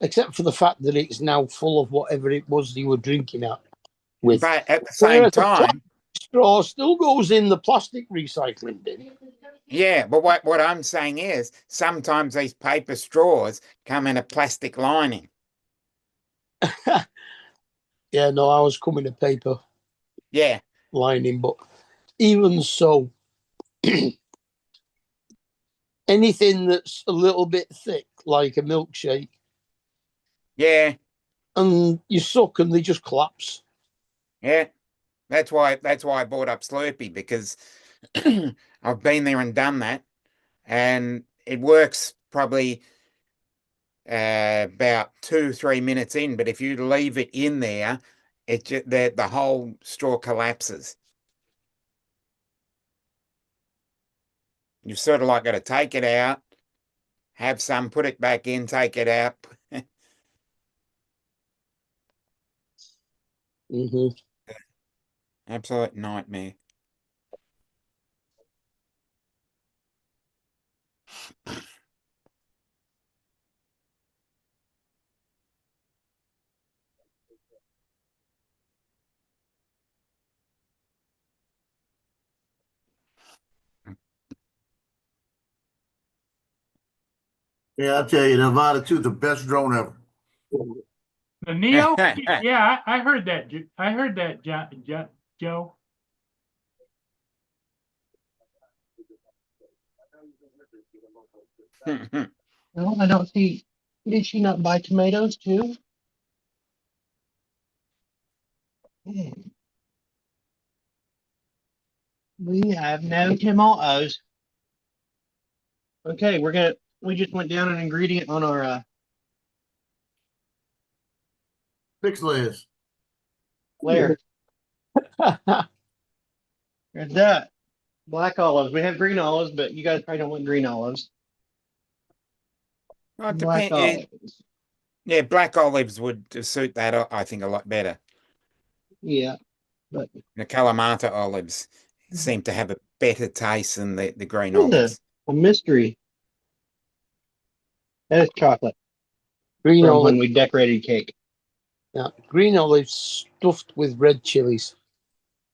Speaker 4: except for the fact that it's now full of whatever it was you were drinking at with.
Speaker 2: But at the same
Speaker 4: Whereas a
Speaker 2: time,
Speaker 4: straw still goes in the plastic recycling bin.
Speaker 2: yeah, but what I'm saying is sometimes these paper straws come in a plastic lining.
Speaker 4: Yeah, no, I was coming to paper
Speaker 2: Yeah,
Speaker 4: lining, but even so, anything that's a little bit thick, like a milkshake,
Speaker 2: yeah,
Speaker 4: and you suck and they just collapse.
Speaker 2: yeah. That's why I bought up Slurpee, because I've been there and done that, and it works probably about 2-3 minutes in. But if you leave it in there, it just, the whole straw collapses. You've sort of like got to take it out, have some, put it back in, take it out.
Speaker 4: Hmm.
Speaker 2: Absolute nightmare.
Speaker 3: Yeah, I tell you, the Avata 2 is the best drone ever.
Speaker 1: The Neo? Yeah, I heard that. I heard that, Joe.
Speaker 5: No, I don't see. Did she not buy tomatoes too? Hmm. We have no tomatoes. Okay, we just went down an ingredient on our
Speaker 3: 6 layers.
Speaker 5: layer. There's that. Black olives. We have green olives, but you guys probably don't want green olives.
Speaker 2: Well, it
Speaker 5: Black
Speaker 2: depend-
Speaker 5: olives.
Speaker 2: yeah, black olives would suit that, I think, a lot better.
Speaker 5: Yeah, but
Speaker 2: The Kalamata olives seem to have a better taste than the green
Speaker 5: what is
Speaker 2: olives.
Speaker 5: a mystery. That is chocolate
Speaker 4: Green
Speaker 5: from when
Speaker 4: olive,
Speaker 5: we decorated cake.
Speaker 4: yeah, green olives stuffed with red chilies.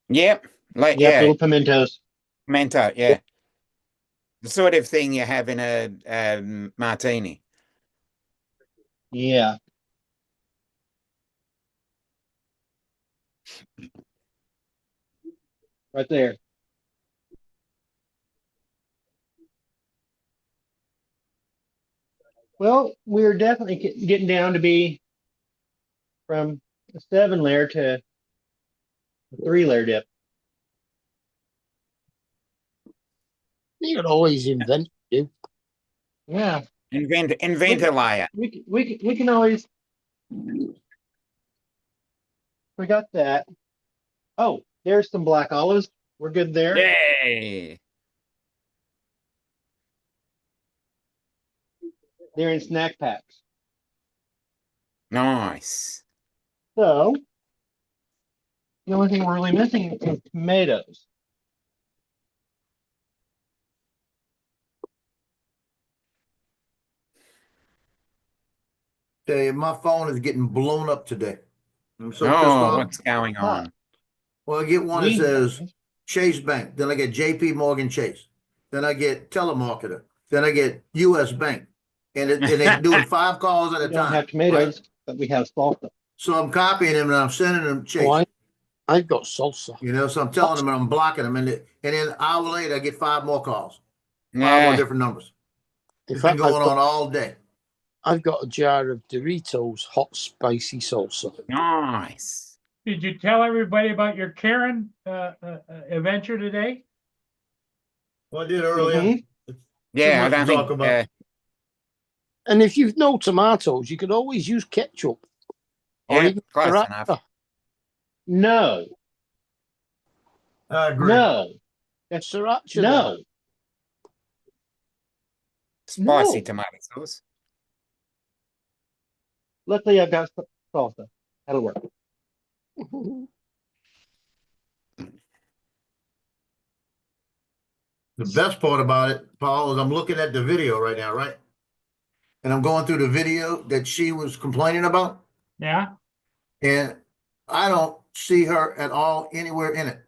Speaker 2: Yep, like
Speaker 5: Yep,
Speaker 2: yeah,
Speaker 5: little pimentos.
Speaker 2: mento, yeah. The sort of thing you have in a martini.
Speaker 5: Yeah. Right there. Well, we're definitely getting down to be from a 7-layer to a 3-layer dip.
Speaker 4: You can always invent you.
Speaker 5: Yeah,
Speaker 2: Invent a layer.
Speaker 5: we can always. We got that. Oh, there's some black olives. We're good there.
Speaker 2: Yay!
Speaker 5: They're in snack packs.
Speaker 2: Nice.
Speaker 5: So the only thing we're really missing is tomatoes.
Speaker 3: Tell you, my phone is getting blown up today. I'm so pissed
Speaker 2: Oh,
Speaker 3: off.
Speaker 2: what's going on?
Speaker 3: Well, I get one that
Speaker 5: We-
Speaker 3: says Chase Bank. Then I get JP Morgan Chase. Then I get telemarketer. Then I get US Bank. And they're doing 5 calls at
Speaker 5: We
Speaker 3: a
Speaker 5: don't
Speaker 3: time.
Speaker 5: have tomatoes,
Speaker 3: right?
Speaker 5: but we have salsa.
Speaker 3: So I'm copying them and I'm sending them Chase.
Speaker 4: Oh, I've got salsa.
Speaker 3: You know, so I'm telling them and I'm blocking them. And then an hour later, I get 5 more calls. 5 more
Speaker 2: Yeah.
Speaker 3: different numbers.
Speaker 4: In
Speaker 3: It's been
Speaker 4: fact,
Speaker 3: going on all day.
Speaker 4: I've got a jar of Doritos hot spicy salsa.
Speaker 2: Nice.
Speaker 1: Did you tell everybody about your Karen adventure today?
Speaker 3: Well, I did earlier.
Speaker 5: Mhm.
Speaker 2: Yeah, I
Speaker 3: much to
Speaker 2: don't think.
Speaker 3: talk about.
Speaker 4: And if you've no tomatoes, you could always use ketchup. Or
Speaker 2: Yeah,
Speaker 4: even
Speaker 2: close
Speaker 4: sriracha.
Speaker 2: enough.
Speaker 5: No,
Speaker 3: I agree.
Speaker 5: no,
Speaker 4: Sriracha. then.
Speaker 5: no.
Speaker 2: Spicy
Speaker 5: No.
Speaker 2: tomato sauce.
Speaker 5: Luckily, I've got salsa. That'll work.
Speaker 3: The best part about it, Paul, is I'm looking at the video right now, right? And I'm going through the video that she was complaining about,
Speaker 1: Yeah.
Speaker 3: and I don't see her at all anywhere in it,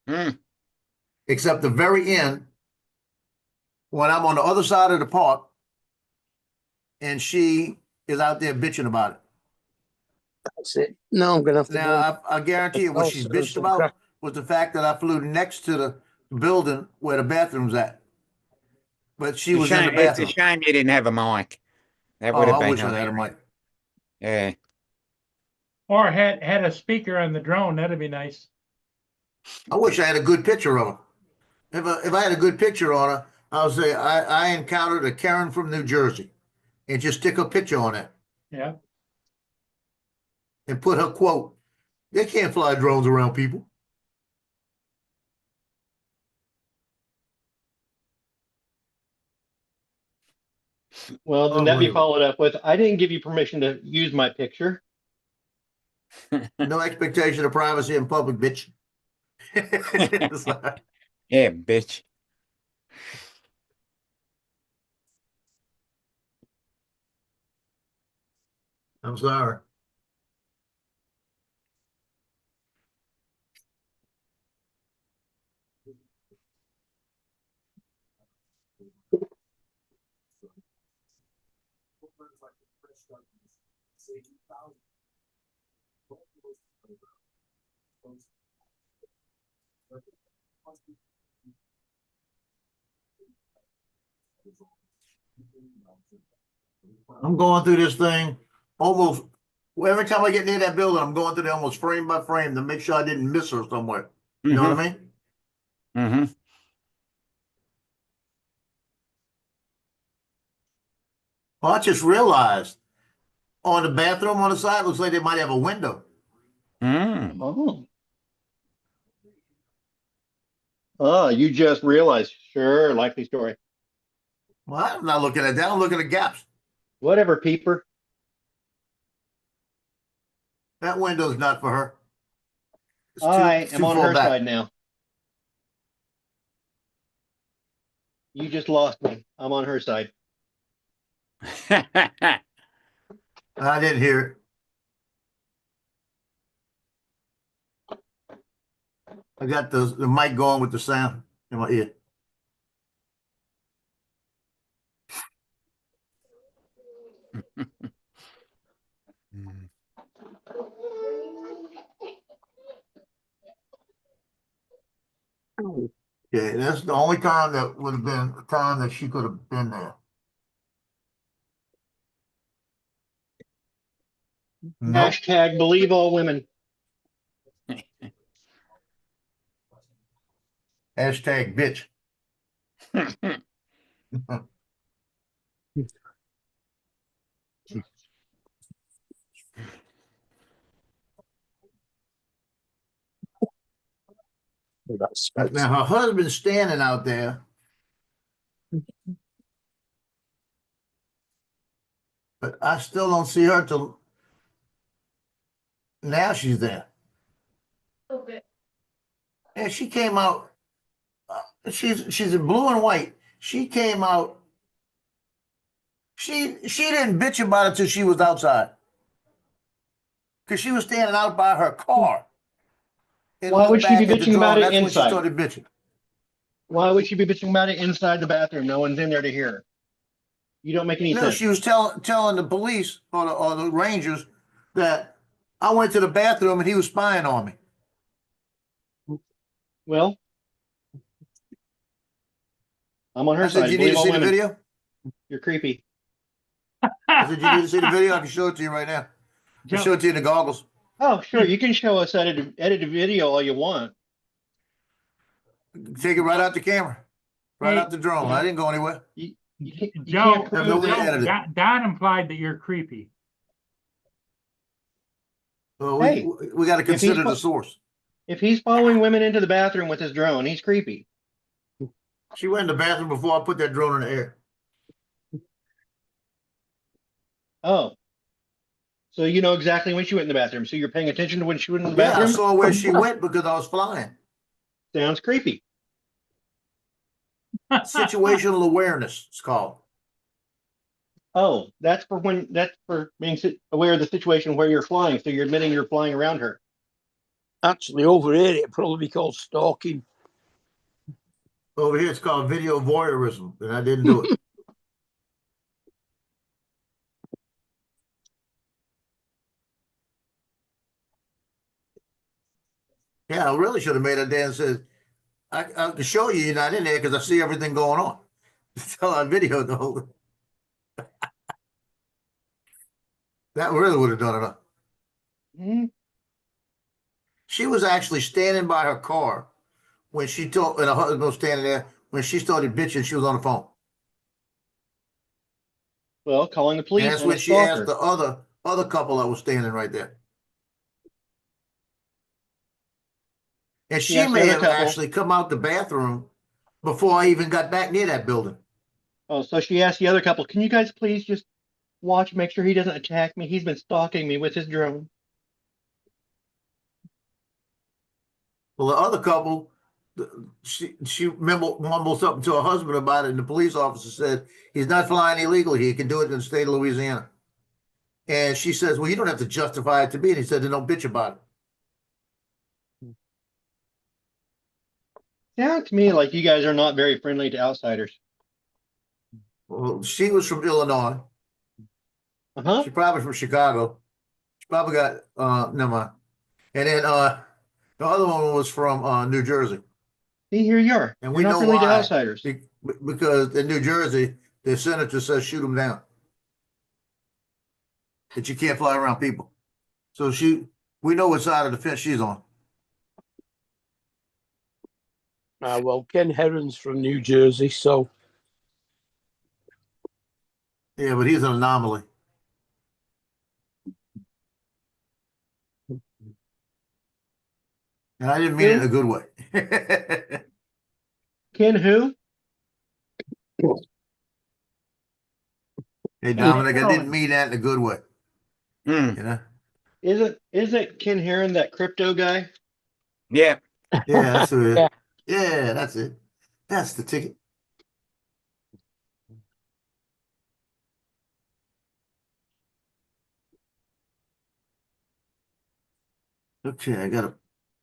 Speaker 2: Mm.
Speaker 3: except the very end when I'm on the other side of the park and she is out there bitching about it.
Speaker 4: That's it. No, I'm going to have to go.
Speaker 3: Now, I guarantee you what she's
Speaker 4: Salsa and
Speaker 3: bitched
Speaker 4: some
Speaker 3: about
Speaker 4: crack-
Speaker 3: was the fact that I flew next to the building where the bathroom's at. But she was in the
Speaker 2: It's a
Speaker 3: bathroom.
Speaker 2: shame you didn't have a mic. That
Speaker 3: Oh,
Speaker 2: would have
Speaker 3: I
Speaker 2: been
Speaker 3: wish I had a
Speaker 2: hilarious.
Speaker 3: mic.
Speaker 2: Yeah.
Speaker 1: Or had a speaker on the drone. That'd be nice.
Speaker 3: I wish I had a good picture of her. If I had a good picture on her, I would say I encountered a Karen from New Jersey, and just stick a picture on it
Speaker 1: Yeah.
Speaker 3: and put her quote. They can't fly drones around people.
Speaker 5: Well, then that be
Speaker 3: Unbelievable.
Speaker 5: followed up with, I didn't give you permission to use my picture.
Speaker 3: No expectation of privacy in public, bitch. It's like,
Speaker 2: Yeah, bitch.
Speaker 3: I'm sorry. I'm going through this thing almost, well, every time I get near that building, I'm going through it almost frame by frame to make sure I didn't miss her somewhere. You know what I mean?
Speaker 2: Mm-hmm.
Speaker 3: Well, I just realized on the bathroom on the side, looks like they might have a window.
Speaker 2: Mm.
Speaker 5: Oh. Oh, you just realized. Sure, likely story.
Speaker 3: Well, I'm not looking at that. I'm looking at gaps.
Speaker 5: Whatever, peeper.
Speaker 3: That window's not for her. It's
Speaker 5: I
Speaker 3: it's
Speaker 5: am on
Speaker 3: far
Speaker 5: her
Speaker 3: back.
Speaker 5: side now. You just lost me. I'm on her side.
Speaker 3: I didn't hear it. I got the mic going with the sound in my ear.
Speaker 2: Mm.
Speaker 3: Okay, that's the only time that would have been the time that she could have been there. Nope.
Speaker 5: Hashtag believe all women.
Speaker 3: Hashtag bitch. Now her husband's standing out there. But I still don't see her till now she's there.
Speaker 6: Okay.
Speaker 3: And she came out. She's in blue and white. She came out. She didn't bitch about it till she was outside. Because she was standing out by her car. And
Speaker 5: Why
Speaker 3: looked
Speaker 5: would she be
Speaker 3: back at the
Speaker 5: bitching about
Speaker 3: drum.
Speaker 5: it
Speaker 3: That's when she
Speaker 5: inside?
Speaker 3: started bitching.
Speaker 5: Why would she be bitching about it inside the bathroom? No one's in there to hear her. You don't make any
Speaker 3: No,
Speaker 5: sense.
Speaker 3: she was telling the police or the rangers that I went to the bathroom and he was spying on me.
Speaker 5: Well, I'm on her
Speaker 3: I said,
Speaker 5: side.
Speaker 3: you need
Speaker 5: Believe
Speaker 3: to
Speaker 5: all
Speaker 3: see the
Speaker 5: women.
Speaker 3: video?
Speaker 5: You're creepy.
Speaker 3: I said, you need to see the video? I can show it to you right now. I'll show it to you in the goggles.
Speaker 5: Oh, sure. You can show us edited video all you want.
Speaker 3: Take it right out the camera. Right
Speaker 1: Hey,
Speaker 3: out the drone. I didn't go anywhere.
Speaker 5: You
Speaker 1: Joe,
Speaker 5: can't prove
Speaker 3: no way to
Speaker 5: that.
Speaker 3: edit it.
Speaker 1: Don implied that you're creepy.
Speaker 3: Well,
Speaker 5: Hey,
Speaker 3: we got to
Speaker 5: if he's
Speaker 3: consider
Speaker 5: fo-
Speaker 3: the source.
Speaker 5: If he's following women into the bathroom with his drone, he's creepy.
Speaker 3: She went in the bathroom before I put that drone in the air.
Speaker 5: Oh. So you know exactly when she went in the bathroom. So you're paying attention to when she went in the
Speaker 3: Yeah, I
Speaker 5: bathroom?
Speaker 3: saw where she went because I was flying.
Speaker 5: Sounds creepy.
Speaker 3: Situational awareness, it's called.
Speaker 5: Oh, that's for being aware of the situation where you're flying. So you're admitting you're flying around her.
Speaker 4: Actually, over here, it'd probably be called stalking.
Speaker 3: Over here, it's called video voyeurism, and I didn't do it. Yeah, I really should have made a dance. Said, I can show you you're not in there because I see everything going on. Tell I videoed the whole thing. That really would have done it.
Speaker 5: Hmm.
Speaker 3: She was actually standing by her car when she told, and her husband was standing there when she started bitching. She was on the phone,
Speaker 5: Well, calling the
Speaker 3: and
Speaker 5: police
Speaker 3: that's
Speaker 5: on a
Speaker 3: when she asked
Speaker 5: stalker.
Speaker 3: the other couple that was standing right there. And
Speaker 5: She
Speaker 3: she
Speaker 5: asked
Speaker 3: may
Speaker 5: the other
Speaker 3: have
Speaker 5: couple.
Speaker 3: actually come out the bathroom before I even got back near that building.
Speaker 5: Oh, so she asked the other couple, can you guys please just watch, make sure he doesn't attack me? He's been stalking me with his drone.
Speaker 3: Well, the other couple, she mumbled something to her husband about it, and the police officer said he's not flying illegally. He can do it in the state of Louisiana. And she says, "Well, you don't have to justify it to me." And he said, "Then don't bitch about it."
Speaker 5: Sounds to me like you guys are not very friendly to outsiders.
Speaker 3: Well, she was from Illinois.
Speaker 5: Uh-huh.
Speaker 3: She's probably from Chicago. She probably got never mind. And then the other one was from New Jersey.
Speaker 5: See, here you are.
Speaker 3: And
Speaker 5: You're
Speaker 3: we
Speaker 5: not
Speaker 3: know
Speaker 5: friendly to
Speaker 3: why.
Speaker 5: outsiders.
Speaker 3: Because in New Jersey, the senator says shoot them down. That you can't fly around people. So we know what side of the fence she's on.
Speaker 4: Well, Ken Herron's from New Jersey, so
Speaker 3: Yeah, but he's an anomaly. And I didn't mean it in a good way.
Speaker 5: Ken who?
Speaker 3: Hey, Dominic, I didn't mean that in a good way.
Speaker 2: Hmm.
Speaker 3: You know?
Speaker 5: Isn't Ken Herron that crypto guy?
Speaker 2: Yeah.
Speaker 3: Yeah, that's it.
Speaker 4: Yeah.
Speaker 3: Yeah, that's it. That's the ticket. Okay, I gotta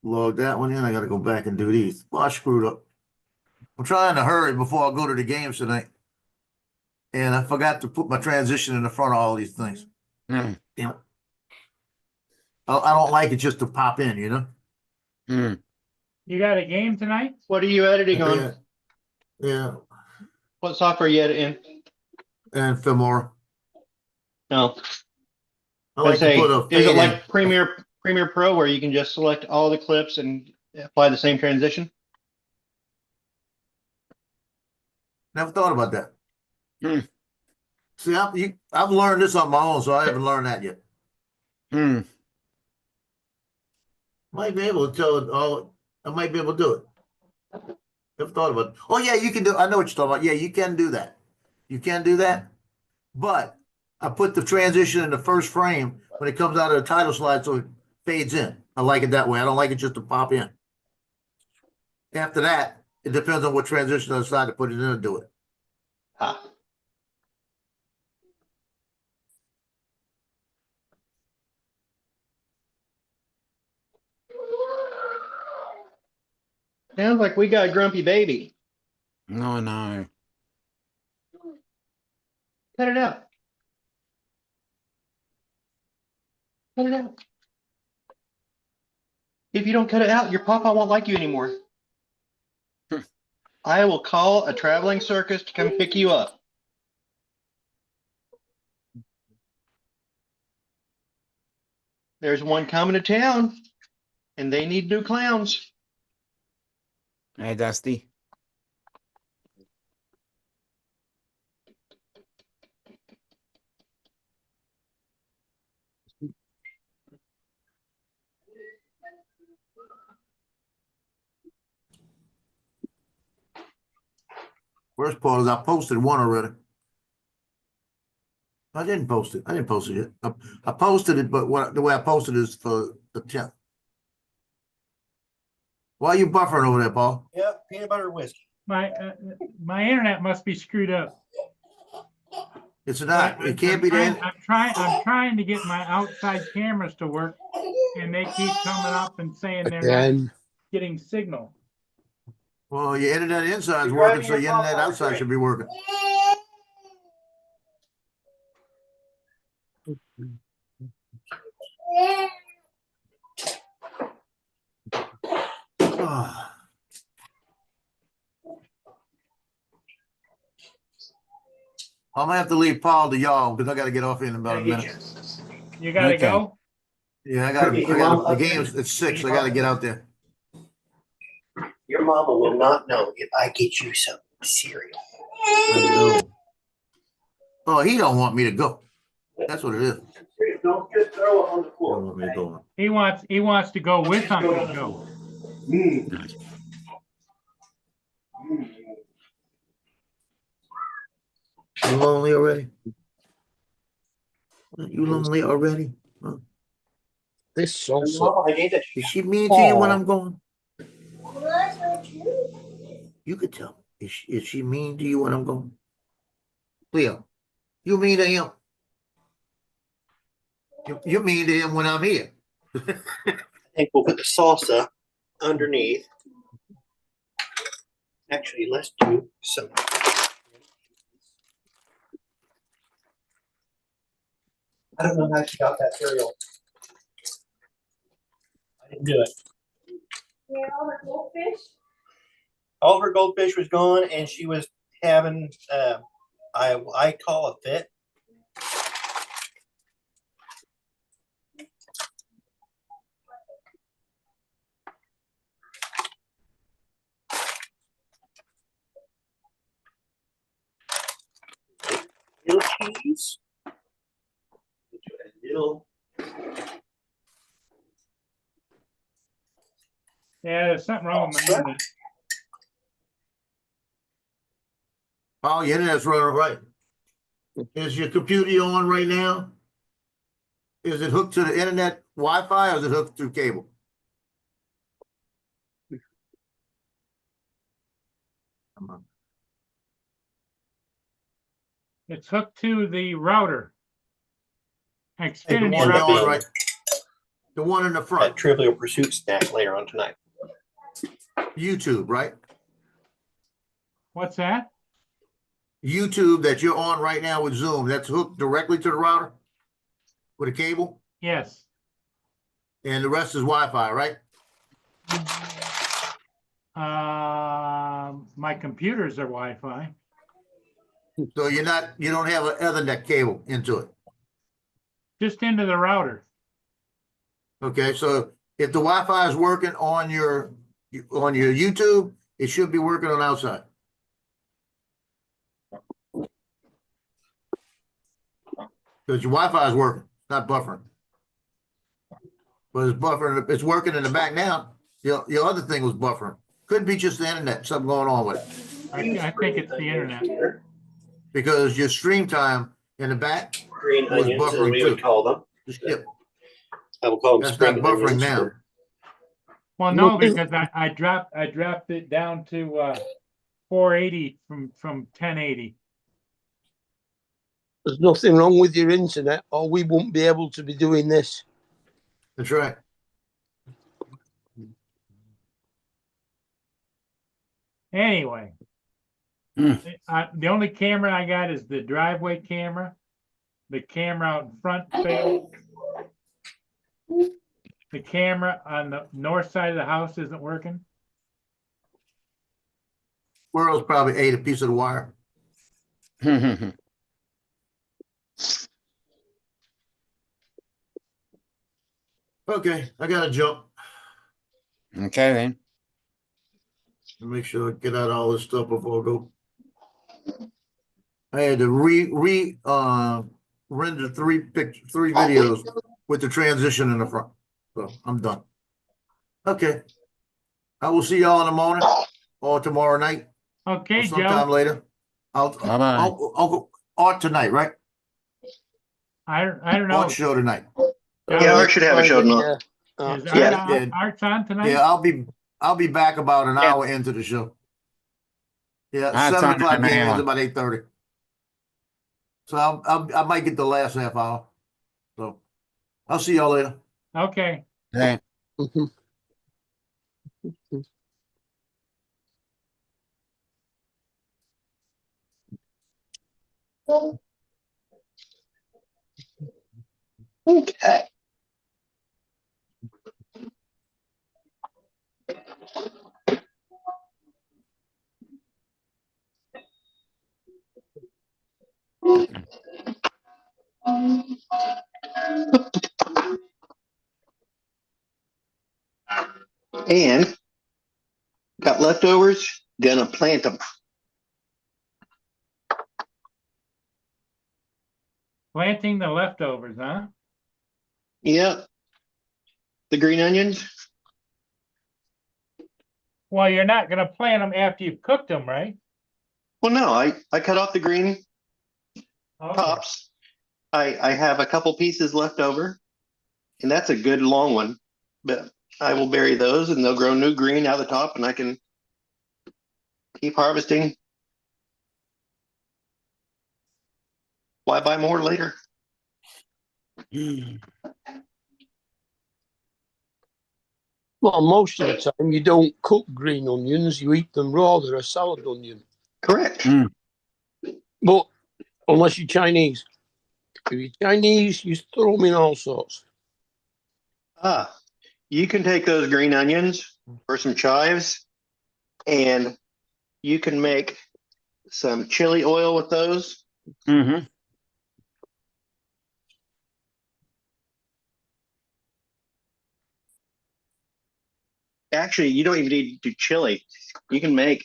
Speaker 3: log that one in. I gotta go back and do these. Well, I screwed up. I'm trying to hurry before I go to the games tonight. And I forgot to put my transition in the front of all these things.
Speaker 2: Hmm.
Speaker 3: Damn it. I don't like it just to pop in, you know?
Speaker 2: Hmm.
Speaker 1: You got a game tonight?
Speaker 5: What are you editing on?
Speaker 3: Yeah. Yeah.
Speaker 5: What software are you editing?
Speaker 3: And Filmora.
Speaker 5: No.
Speaker 3: I like to put a
Speaker 5: Is it
Speaker 3: fade
Speaker 5: like
Speaker 3: in.
Speaker 5: Premiere Pro where you can just select all the clips and apply the same transition?
Speaker 3: Never thought about that.
Speaker 2: Hmm.
Speaker 3: See, I've learned this on my own, so I haven't learned that yet.
Speaker 2: Hmm.
Speaker 3: Might be able to tell it all. I might be able to do it. Never thought about it. Oh yeah, you can do. I know what you're talking about. Yeah, you can do that. You can do that. But I put the transition in the first frame when it comes out of the title slide, so it fades in. I like it that way. I don't like it just to pop in. After that, it depends on what transition I decide to put it in and do it.
Speaker 5: Ah. Sounds like we got a grumpy baby.
Speaker 2: No, no.
Speaker 5: Cut it out. Cut it out. If you don't cut it out, your papa won't like you anymore. I will call a traveling circus to come pick you up. There's one coming to town, and they need new clowns.
Speaker 2: Hey, Dusty.
Speaker 3: First part is I posted one already. I didn't post it. I didn't post it yet. I posted it, but the way I posted it is for the 10th. Why are you buffering over there, Paul?
Speaker 7: Yep, peanut butter whiskey.
Speaker 1: My internet must be screwed up.
Speaker 3: It's not. It can't be
Speaker 1: I'm
Speaker 3: there.
Speaker 1: I'm trying to get my outside cameras to work, and they keep coming up and saying they're not
Speaker 4: again,
Speaker 1: getting signal.
Speaker 3: Well, your internet inside is
Speaker 7: You're
Speaker 3: working,
Speaker 7: driving
Speaker 3: so
Speaker 7: your
Speaker 3: your internet
Speaker 7: Popeye
Speaker 3: outside
Speaker 7: straight.
Speaker 3: should be working. Ah. I'm gonna have to leave Paul to y'all because I got to get off in about a minute.
Speaker 1: You gotta
Speaker 2: Okay.
Speaker 1: go.
Speaker 3: Yeah, I got the game's at 6. I got to get out there.
Speaker 7: Your mama will not know if I get you some cereal.
Speaker 3: Oh, he don't want me to go. That's what it is.
Speaker 7: Don't just throw it on the
Speaker 3: He
Speaker 7: floor.
Speaker 3: don't want me to go.
Speaker 1: He wants to go with Uncle Joe.
Speaker 3: lonely already? You lonely already? Huh?
Speaker 4: This salsa.
Speaker 7: Mama, I need to.
Speaker 3: Is she mean to you when
Speaker 4: Aw.
Speaker 3: I'm gone? You could tell. Is she mean to you when I'm gone? Leo, you mean to him? You mean to him when I'm here?
Speaker 7: I think we'll put the salsa underneath. Actually, let's do some. I don't know how she got that cereal. I didn't do it.
Speaker 6: Yeah, all the goldfish.
Speaker 7: All of her goldfish was gone, and she was having I call a fit. Little cheese. Little.
Speaker 1: Yeah, there's something wrong with my internet.
Speaker 3: Oh, your internet's running right. Is your computer on right now? Is it hooked to the internet Wi-Fi or is it hooked through cable? Come on.
Speaker 1: It's hooked to the router.
Speaker 3: Hey, the
Speaker 1: Xfinity
Speaker 3: one
Speaker 1: router.
Speaker 3: on right. The one in the
Speaker 7: That
Speaker 3: front.
Speaker 7: Trivial Pursuit snack later on tonight.
Speaker 3: YouTube, right?
Speaker 1: What's that?
Speaker 3: YouTube that you're on right now with Zoom, that's hooked directly to the router with a cable,
Speaker 1: Yes.
Speaker 3: and the rest is Wi-Fi, right?
Speaker 1: My computers are Wi-Fi.
Speaker 3: So you don't have an Ethernet cable into it.
Speaker 1: Just into the router.
Speaker 3: Okay, so if the Wi-Fi is working on your YouTube, it should be working on outside. Because your Wi-Fi is working, not buffering. But it's buffering, it's working in the back now. Your other thing was buffering. Could be just the internet, something going on with it.
Speaker 1: I think it's the internet.
Speaker 3: Because your stream time in the back
Speaker 7: Green
Speaker 3: was
Speaker 7: onions, as
Speaker 3: buffering
Speaker 7: we
Speaker 3: too.
Speaker 7: would call them.
Speaker 3: Just skip.
Speaker 7: I will call them
Speaker 3: That's not
Speaker 7: spring
Speaker 3: buffering
Speaker 7: onions.
Speaker 3: now.
Speaker 1: Well, no, because I dropped it down to 480 from 1080.
Speaker 4: There's nothing wrong with your internet, or we won't be able to be doing this.
Speaker 3: That's right.
Speaker 1: Anyway, the only camera I got is the driveway camera. The camera out in front failed. The camera on the north side of the house isn't working.
Speaker 3: Squirrels probably ate a piece of the wire. Okay, I gotta jump.
Speaker 2: Okay then.
Speaker 3: Make sure I get out all this stuff before I go. I had to render three videos with the transition in the front. So I'm done. Okay. I will see y'all in the morning or tomorrow night
Speaker 1: Okay,
Speaker 3: or sometime
Speaker 1: Joe.
Speaker 3: later. I'll go art tonight, right?
Speaker 1: I don't know.
Speaker 3: Art show tonight.
Speaker 5: Yeah, Art should have a show tonight.
Speaker 4: Yeah.
Speaker 1: Is
Speaker 5: Yeah.
Speaker 1: Art's on tonight?
Speaker 3: Yeah, I'll be back about an
Speaker 2: Yeah.
Speaker 3: hour into the show. Yeah,
Speaker 2: That's
Speaker 3: 7
Speaker 2: on
Speaker 3: o'clock
Speaker 2: the main
Speaker 3: ends
Speaker 2: one.
Speaker 3: about 8:30. So I might get the last half hour. So I'll see y'all later.
Speaker 1: Okay.
Speaker 2: Okay.
Speaker 4: Mhm.
Speaker 5: Okay. And got leftovers, gonna plant them.
Speaker 1: Planting the leftovers, huh?
Speaker 5: Yep. The green onions.
Speaker 1: Well, you're not gonna plant them after you've cooked them, right?
Speaker 5: Well, no, I cut off the green
Speaker 1: Okay.
Speaker 5: tops. I have a couple pieces left over, and that's a good long one. But I will bury those, and they'll grow new green out of the top, and I can keep harvesting. Why buy more later?
Speaker 4: Well, most of the time you don't cook green onions, you eat them raw. They're a salad onion.
Speaker 5: Correct.
Speaker 4: But unless you're Chinese. If you're Chinese, you throw them in all sorts.
Speaker 5: You can take those green onions for some chives, and you can make some chili oil with those.
Speaker 2: Mm-hmm.
Speaker 5: Actually, you don't even need to do chili. You can make,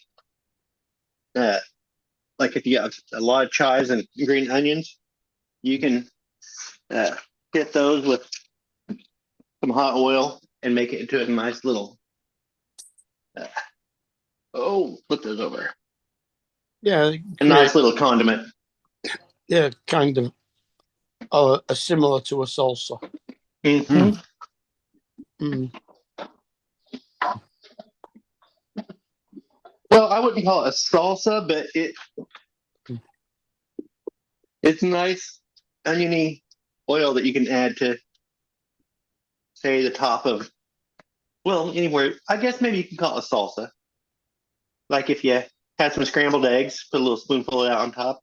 Speaker 5: like if you have a lot of chives and green onions, you can get those with some hot oil and make it into a nice little. Flip those over.
Speaker 4: Yeah,
Speaker 5: A nice little condiment.
Speaker 4: yeah, kind of similar to a salsa.
Speaker 5: Mhm.
Speaker 4: Mm.
Speaker 5: Well, I wouldn't call it a salsa, but it's nice oniony oil that you can add to, say, the top of, well, anywhere. I guess maybe you can call it a salsa. Like if you had some scrambled eggs, put a little spoonful of that on top.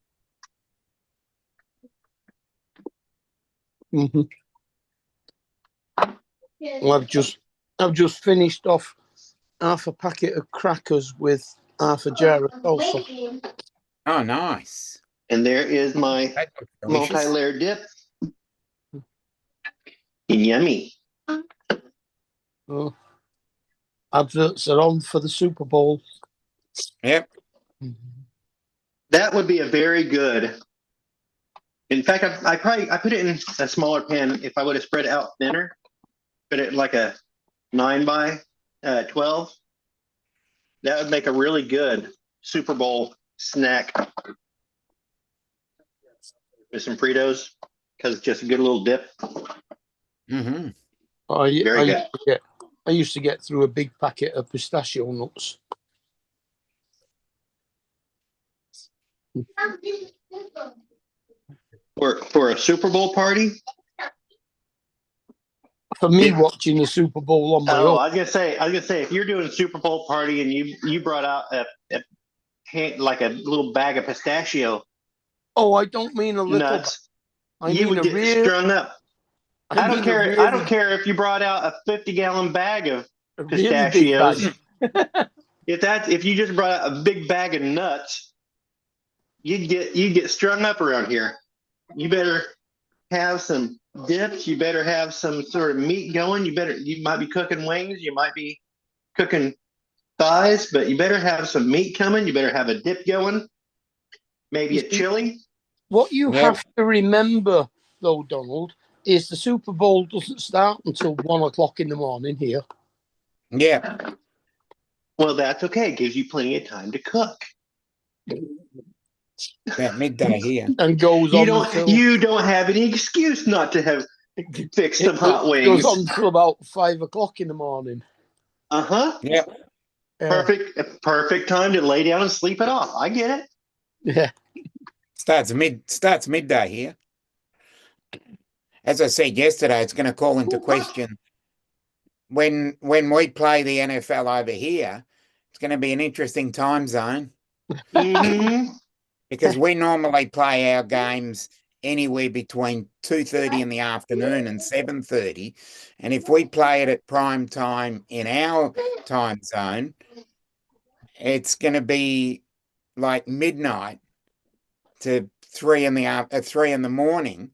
Speaker 4: Mm-hmm. Well, I've just finished off half a packet of crackers with half a jar of salsa.
Speaker 2: Oh, nice.
Speaker 5: And there is my
Speaker 2: That looks delicious.
Speaker 5: multi-layered dip. Yummy.
Speaker 4: Oh. Adverts are on for the Super Bowl.
Speaker 2: Yep.
Speaker 5: That would be a very good. In fact, I put it in a smaller pan. If I would have spread it out thinner, put it like a 9 by 12. That would make a really good Super Bowl snack with some Fritos, because it's just a good little dip.
Speaker 2: Mm-hmm.
Speaker 5: Very good.
Speaker 4: I used to get through a big packet of pistachio nuts.
Speaker 5: For a Super Bowl party.
Speaker 4: For me, watching the Super Bowl on my own.
Speaker 5: I was gonna say, if you're doing a Super Bowl party and you brought out like a little bag of pistachio.
Speaker 4: Oh, I don't mean a little.
Speaker 5: Nuts.
Speaker 4: You
Speaker 5: would get strung up. I don't care.
Speaker 4: Really,
Speaker 5: I don't care if you brought out a 50-gallon bag of
Speaker 4: pistachios.
Speaker 5: Really if you just brought out a big bag of nuts, you'd get strung up around here. You better have some dips. You better have some sort of meat going. You might be cooking wings. You might be cooking thighs, but you better have some meat coming. You better have a dip going. Maybe a chili.
Speaker 4: What you have to remember, though, Donald, is the Super Bowl doesn't start until 1 o'clock in the morning here.
Speaker 2: Yeah.
Speaker 5: Well, that's okay. It gives you plenty of time to cook.
Speaker 2: About midday here.
Speaker 4: And goes
Speaker 5: You
Speaker 4: on
Speaker 5: don't.
Speaker 4: until
Speaker 5: You don't have any excuse not to have fixed some hot wings.
Speaker 4: Goes on until about 5 o'clock in the morning.
Speaker 2: Yep.
Speaker 5: Perfect time to lay down and sleep it off. I get it.
Speaker 4: Yeah.
Speaker 2: Starts midday here. As I said yesterday, it's going to call into question when we play the NFL over here. It's going to be an interesting time zone.
Speaker 5: Mm-hmm.
Speaker 2: Because we normally play our games anywhere between 2:30 in the afternoon and 7:30, and if we play it at prime time in our time zone, it's going to be like midnight to 3 in the morning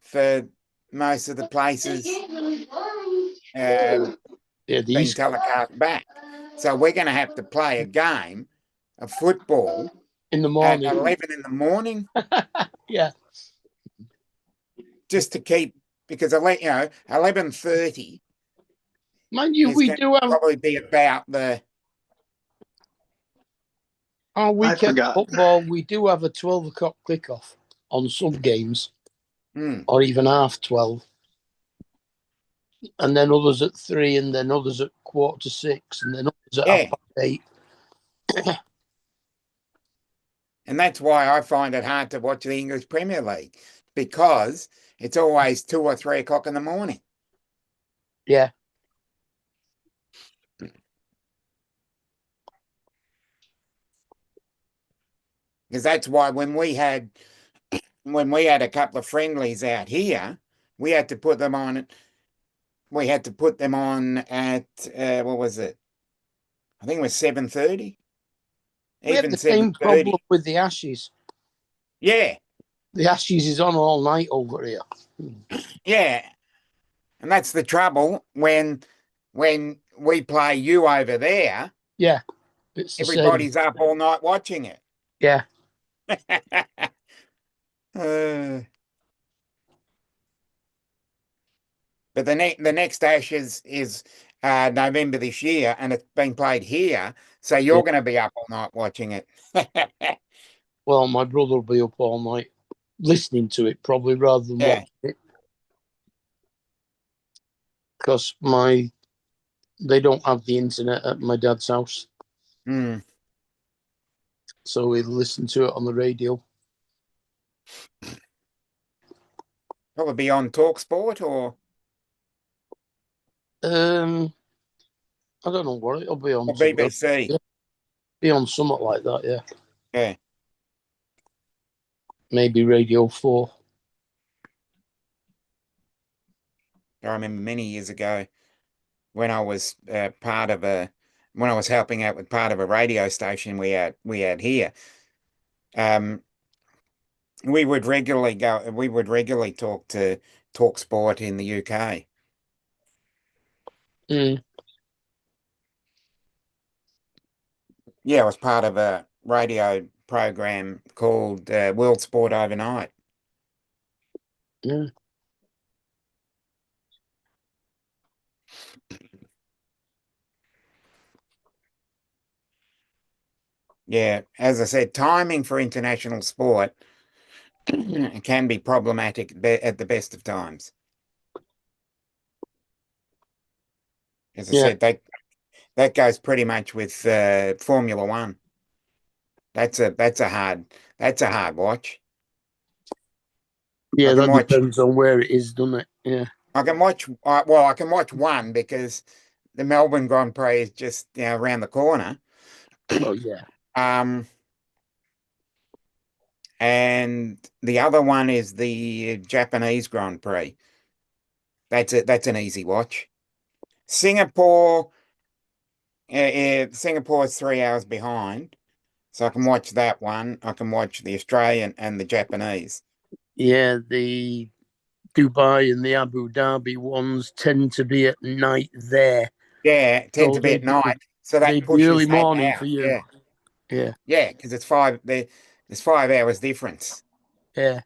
Speaker 2: for most of the places being telecast back. So we're going to have to play a game of football
Speaker 4: in the morning
Speaker 2: at 11 in the morning.
Speaker 4: Yeah.
Speaker 2: Just to keep, because 11:30.
Speaker 4: Mind you, we do have
Speaker 2: probably be about the
Speaker 4: our weekend football. We do have a 12 o'clock kickoff. on some games,
Speaker 2: Hmm.
Speaker 4: or even 12:30, and then others at 3, and then others at 5:45, and then others at
Speaker 2: Yeah.
Speaker 4: 8:30.
Speaker 2: And that's why I find it hard to watch the English Premier League, because it's always 2 or 3 o'clock in the morning.
Speaker 4: Yeah,
Speaker 2: Because that's why when we had a couple of friendlies out here, we had to put them on. We had to put them on at what was it? I think it was 7:30.
Speaker 4: we had
Speaker 2: Even
Speaker 4: the same
Speaker 2: 7:30.
Speaker 4: problem with the Ashes.
Speaker 2: Yeah,
Speaker 4: The Ashes is on all night over here.
Speaker 2: yeah. And that's the trouble when we play you over there,
Speaker 4: Yeah, it's the same.
Speaker 2: everybody's up all night watching it.
Speaker 4: Yeah,
Speaker 2: But the next Ashes is November this year, and it's being played here, so you're
Speaker 4: Yeah.
Speaker 2: going to be up all night watching it.
Speaker 4: well, my brother will be up all night listening to it, probably, rather than
Speaker 2: Yeah.
Speaker 4: watching it, because they don't have the internet at my dad's house,
Speaker 2: Hmm.
Speaker 4: so we listen to it on the radio.
Speaker 2: Probably on TalkSport or
Speaker 4: I don't know what it'll be on.
Speaker 2: BBC.
Speaker 4: Yeah, be on something like that. Yeah,
Speaker 2: Yeah.
Speaker 4: maybe Radio 4.
Speaker 2: I remember many years ago when I was when I was helping out with part of a radio station we had here. We would regularly talk to TalkSport in the UK.
Speaker 4: Mm.
Speaker 2: Yeah, I was part of a radio program called World Sport Overnight.
Speaker 4: Yeah.
Speaker 2: Yeah, as I said, timing for international sport can be problematic at the best of times. As I
Speaker 4: Yeah.
Speaker 2: said, that goes pretty much with Formula One. That's a hard watch.
Speaker 4: Yeah,
Speaker 2: I can
Speaker 4: that
Speaker 2: watch
Speaker 4: depends on where it is, doesn't it? Yeah.
Speaker 2: I can watch I can watch one because the Melbourne Grand Prix is just around the corner.
Speaker 4: Oh yeah.
Speaker 2: And the other one is the Japanese Grand Prix. That's an easy watch. Singapore, Singapore's 3 hours behind, so I can watch that one. I can watch the Australian and the Japanese.
Speaker 4: Yeah, the Dubai and the Abu Dhabi ones tend to be at night there.
Speaker 2: Yeah, it tends
Speaker 4: So
Speaker 2: to be at night, so
Speaker 4: they'd
Speaker 2: that
Speaker 4: be
Speaker 2: pushes
Speaker 4: early
Speaker 2: that
Speaker 4: morning
Speaker 2: out.
Speaker 4: for you.
Speaker 2: Yeah,
Speaker 4: Yeah.
Speaker 2: yeah, because there's 5 hours difference.
Speaker 4: Yeah.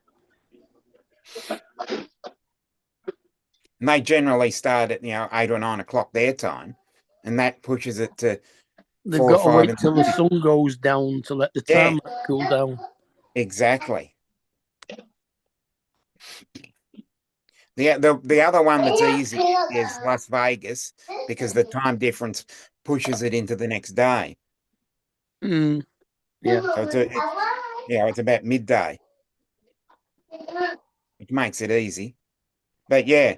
Speaker 2: And they generally start at 8 or 9 o'clock their time, and that pushes it to
Speaker 4: They've
Speaker 2: 4 or
Speaker 4: got to
Speaker 2: 5
Speaker 4: wait
Speaker 2: in the
Speaker 4: till the
Speaker 2: morning.
Speaker 4: sun goes down to let the
Speaker 2: Yeah.
Speaker 4: time cool down.
Speaker 2: Exactly. The other one that's easy is Las Vegas, because the time difference pushes it into the next day.
Speaker 4: Mm. Yeah.
Speaker 2: So it's about midday, which makes it easy. But yeah,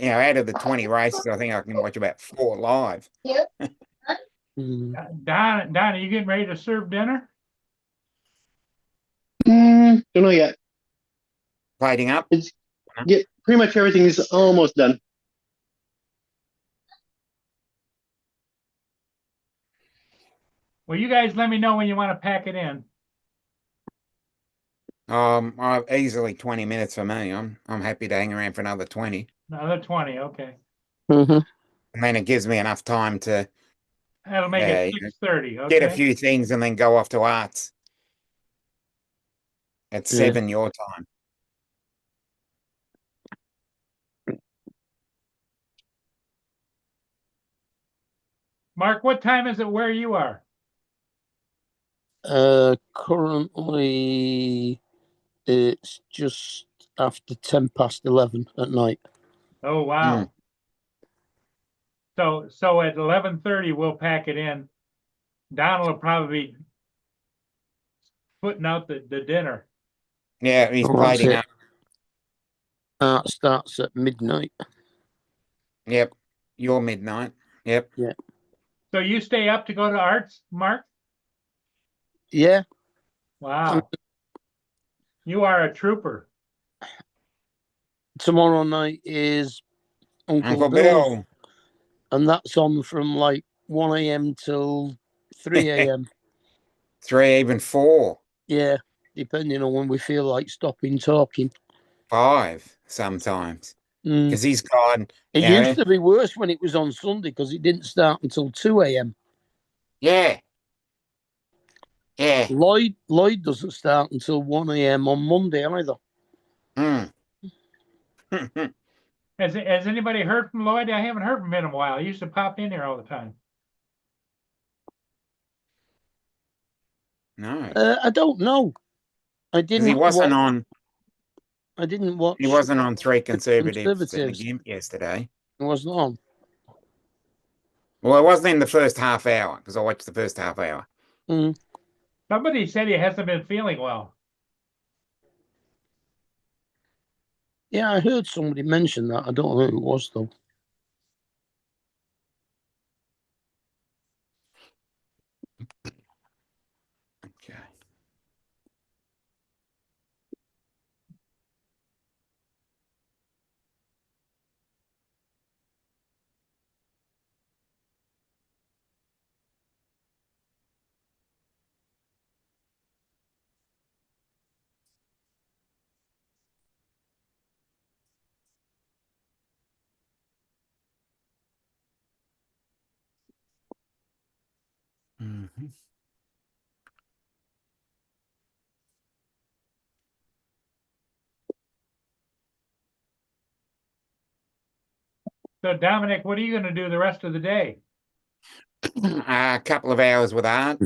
Speaker 2: out of the 20 races, I think I can watch about 4 live.
Speaker 4: Mm.
Speaker 1: Don, are you getting ready to serve dinner?
Speaker 5: Don't know yet.
Speaker 2: Plating up.
Speaker 5: Yeah, pretty much everything is almost done.
Speaker 1: Well, you guys let me know when you want to pack it in.
Speaker 2: Easily 20 minutes for me. I'm happy to hang around for another 20.
Speaker 1: Another 20, okay.
Speaker 4: Mm-hmm.
Speaker 2: And then it gives me enough time to
Speaker 1: That'll make it 6:30, okay?
Speaker 2: get a few things and then go off to arts at 7 your time.
Speaker 1: Mark, what time is it where you are?
Speaker 4: Currently It's just after 11 at night.
Speaker 1: Oh, wow. So at 11:30, we'll pack it in. Donald will probably be putting out the dinner.
Speaker 2: Yeah, he's
Speaker 4: Oh, that's
Speaker 2: plating
Speaker 4: it.
Speaker 2: up.
Speaker 4: It starts at midnight.
Speaker 2: Yep. Your midnight. Yep.
Speaker 1: So you stay up to go to Arts, Mark?
Speaker 4: Yeah.
Speaker 1: Wow. You are a trooper.
Speaker 4: Tomorrow night is Uncle,
Speaker 2: Uncle
Speaker 4: Bill's,
Speaker 2: Bill.
Speaker 4: and that's on from like 1 a.m. till 3 a.m.
Speaker 2: 3, even 4,
Speaker 4: Yeah, depending on when we feel like stopping talking.
Speaker 2: 5 sometimes.
Speaker 4: Mm.
Speaker 2: Because he's gone.
Speaker 4: It
Speaker 2: Yeah.
Speaker 4: used to be worse when it was on Sunday because it didn't start until 2 a.m.
Speaker 2: Yeah. Yeah.
Speaker 4: Lloyd doesn't start until 1 a.m. on Monday either.
Speaker 2: Mm.
Speaker 1: Has anybody heard from Lloyd? I haven't heard from him in a while. He used to pop in here all the time.
Speaker 2: No.
Speaker 4: I don't know. I
Speaker 2: Because
Speaker 4: didn't.
Speaker 2: he wasn't
Speaker 4: wa-
Speaker 2: on.
Speaker 4: I didn't watch.
Speaker 2: He wasn't on 3 conservatives in the
Speaker 4: Conservatives.
Speaker 2: gimp yesterday.
Speaker 4: It wasn't on.
Speaker 2: Well, it wasn't in the first half hour because I watched the first half hour.
Speaker 4: Mm.
Speaker 1: Somebody said he hasn't been feeling well.
Speaker 4: Yeah, I heard somebody mention that. I don't know who it was though.
Speaker 2: Okay. Mhm.
Speaker 1: So Dominic, what are you going to do the rest of the day?
Speaker 2: A couple of hours with Art,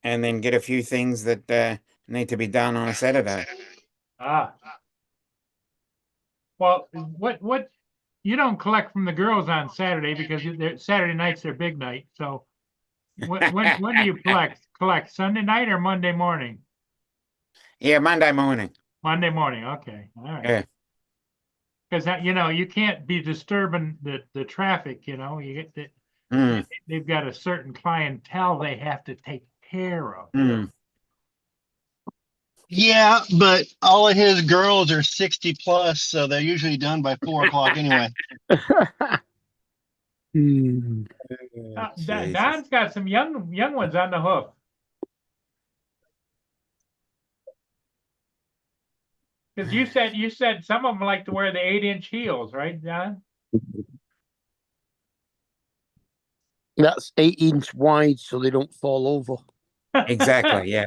Speaker 2: and then get a few things that need to be done on a Saturday.
Speaker 1: Ah. Well, what you don't collect from the girls on Saturday because Saturday night's their big night. So when do you collect Sunday night or Monday morning?
Speaker 2: Yeah, Monday morning.
Speaker 1: Monday morning. Okay. All right.
Speaker 2: Yeah.
Speaker 1: Because that, you can't be disturbing the traffic, you get that
Speaker 2: Mm.
Speaker 1: they've got a certain clientele they have to take care of.
Speaker 2: Mm.
Speaker 5: Yeah, but all of his girls are 60 plus, so they're usually done by 4 o'clock anyway.
Speaker 4: Hmm.
Speaker 2: Jesus.
Speaker 1: Don's got some young ones on the hook. Because you said some of them like to wear the 8-inch heels, right, Don?
Speaker 4: That's 8-inch wide, so they don't fall over.
Speaker 2: Exactly. Yeah.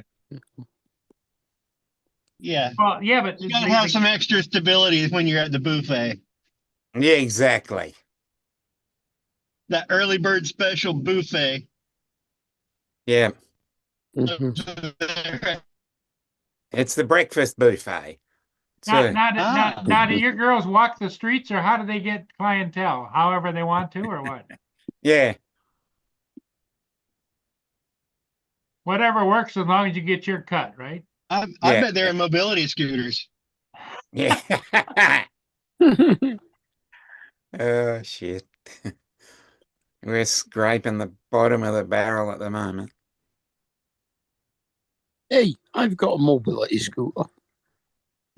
Speaker 5: Yeah,
Speaker 1: Well, yeah, but
Speaker 5: you gotta have some extra stability when you're at the buffet.
Speaker 2: Yeah. Exactly.
Speaker 5: That early bird special buffet.
Speaker 2: Yeah.
Speaker 4: Mhm.
Speaker 2: It's the breakfast buffet. So,
Speaker 1: Now, do your girls walk the streets, or how do they get clientele? However they want to, or what?
Speaker 2: yeah.
Speaker 1: Whatever works as long as you get your cut, right?
Speaker 5: I
Speaker 2: Yeah.
Speaker 5: bet they're in mobility scooters.
Speaker 2: Yeah. Oh, shit. We're scraping the bottom of the barrel at the moment.
Speaker 4: Hey, I've got a mobility scooter.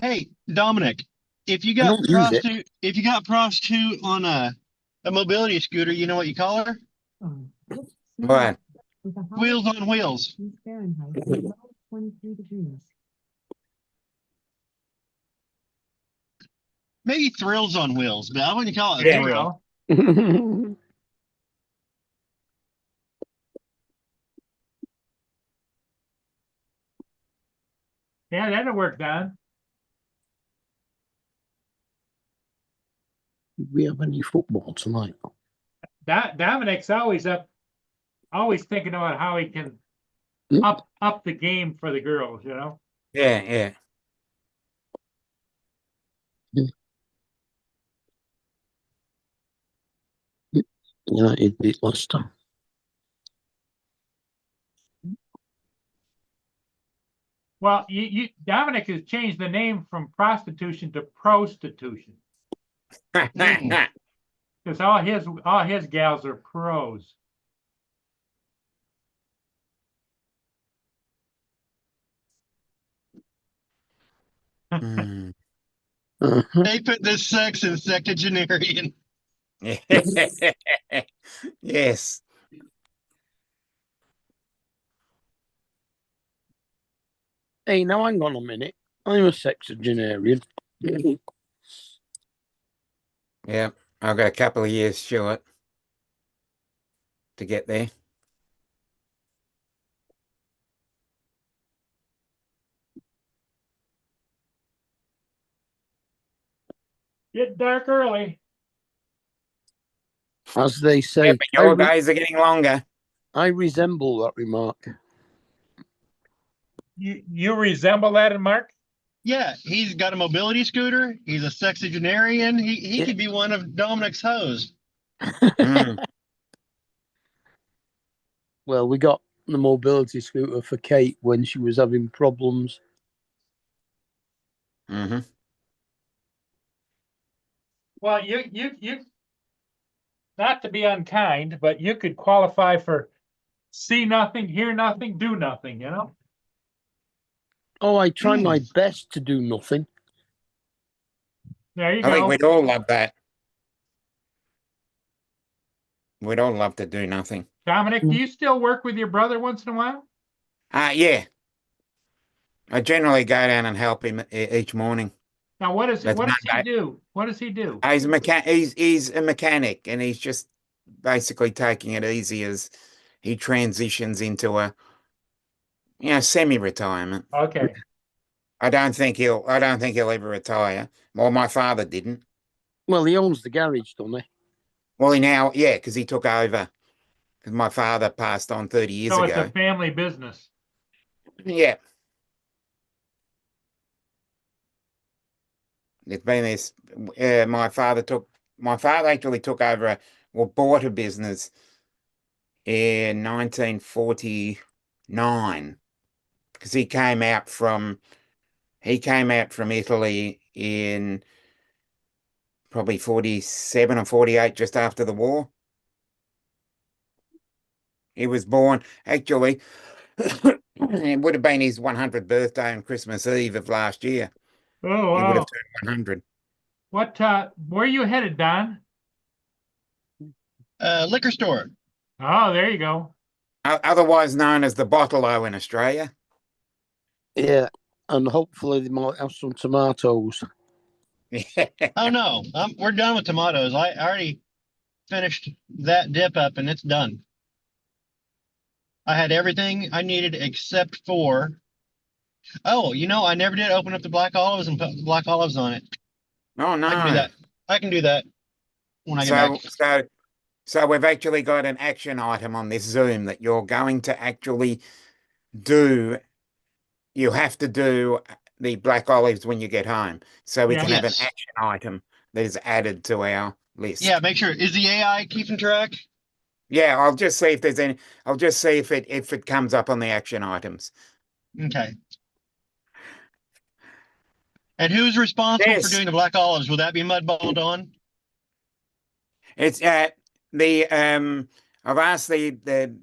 Speaker 5: Hey, Dominic, if you
Speaker 4: I
Speaker 5: got
Speaker 4: don't use it.
Speaker 5: prostitute on a mobility scooter, you know what you call her?
Speaker 2: What?
Speaker 5: Wheels on wheels. Maybe thrills on wheels, but I wouldn't call it a
Speaker 1: There you
Speaker 5: thrill.
Speaker 1: go. Yeah, that'll work, Don.
Speaker 4: Do we have any football tonight?
Speaker 1: Dominic's always thinking about how he can
Speaker 4: Hmm?
Speaker 1: up the game for the girls,
Speaker 2: Yeah, yeah.
Speaker 4: United beat Leicester.
Speaker 1: Well, Dominic has changed the name from prostitution to prostitution because all his gals are pros.
Speaker 2: Mm.
Speaker 4: Uh-huh.
Speaker 5: They put this sex in sectogenarian.
Speaker 2: Yes.
Speaker 4: Hey, now hang on a minute. I'm a sexagenarian.
Speaker 2: Yeah. I've got a couple of years short to get there.
Speaker 1: Get dark early.
Speaker 4: As they
Speaker 2: Yeah,
Speaker 4: say,
Speaker 2: but your days are getting longer.
Speaker 4: I resemble that remark.
Speaker 1: You resemble that in Mark?
Speaker 5: Yeah, he's got a mobility scooter. He's a sexagenarian. He
Speaker 4: Yeah.
Speaker 5: could be one of Dominic's hoes.
Speaker 2: Mm.
Speaker 4: Well, we got the mobility scooter for Kate when she was having problems.
Speaker 2: Mm-hmm.
Speaker 1: Well, you not to be unkind, but you could qualify for see nothing, hear nothing, do nothing, you know?
Speaker 4: Oh, I try my best to do nothing.
Speaker 1: There you
Speaker 2: I think
Speaker 1: go.
Speaker 2: we'd all love that. We'd all love to do nothing.
Speaker 1: Dominic, do you still work with your brother once in a while?
Speaker 2: Yeah. I generally go down and help him each morning.
Speaker 1: Now, what does he
Speaker 2: Monday.
Speaker 1: do? What does he do?
Speaker 2: He's a mechanic, and he's just basically taking it easy as he transitions into a semi-retirement.
Speaker 1: Okay.
Speaker 2: I don't think he'll ever retire. Well, my father didn't.
Speaker 4: Well, he owns the garage, doesn't he?
Speaker 2: Well, because he took over. Because my father passed on 30 years
Speaker 1: So
Speaker 2: ago.
Speaker 1: it's a family business.
Speaker 2: Yeah. It's been this. My father actually took over bought a business in 1949 because he came out from Italy in probably 47 or 48, just after the war. He was born actually. It would have been his 100th birthday on Christmas Eve of last year.
Speaker 1: Oh,
Speaker 2: He would have
Speaker 1: wow.
Speaker 2: turned 100.
Speaker 1: Where are you headed, Don?
Speaker 5: Liquor store.
Speaker 1: Oh, there you go.
Speaker 2: Otherwise known as the Bottle-O in Australia.
Speaker 4: Yeah, and hopefully they might have some tomatoes.
Speaker 5: Oh no, we're done with tomatoes. I already finished that dip up and it's done. I had everything I needed except for. Oh, I never did open up the black olives and put black olives on it.
Speaker 2: Oh no.
Speaker 5: I can do that. I can do that when I get back.
Speaker 2: So we've actually got an action item on this Zoom that you're going to actually do. You have to do the black olives when you get home, so we can have an
Speaker 5: Yes.
Speaker 2: action item that is added to our list.
Speaker 5: Yeah, make sure. Is the AI keeping track?
Speaker 2: Yeah, I'll just see if there's any. I'll just see if it comes up on the action items.
Speaker 5: Okay. And who's responsible for
Speaker 2: Yes.
Speaker 5: doing the black olives? Will that be Mudball Dawn?
Speaker 2: It's I've asked the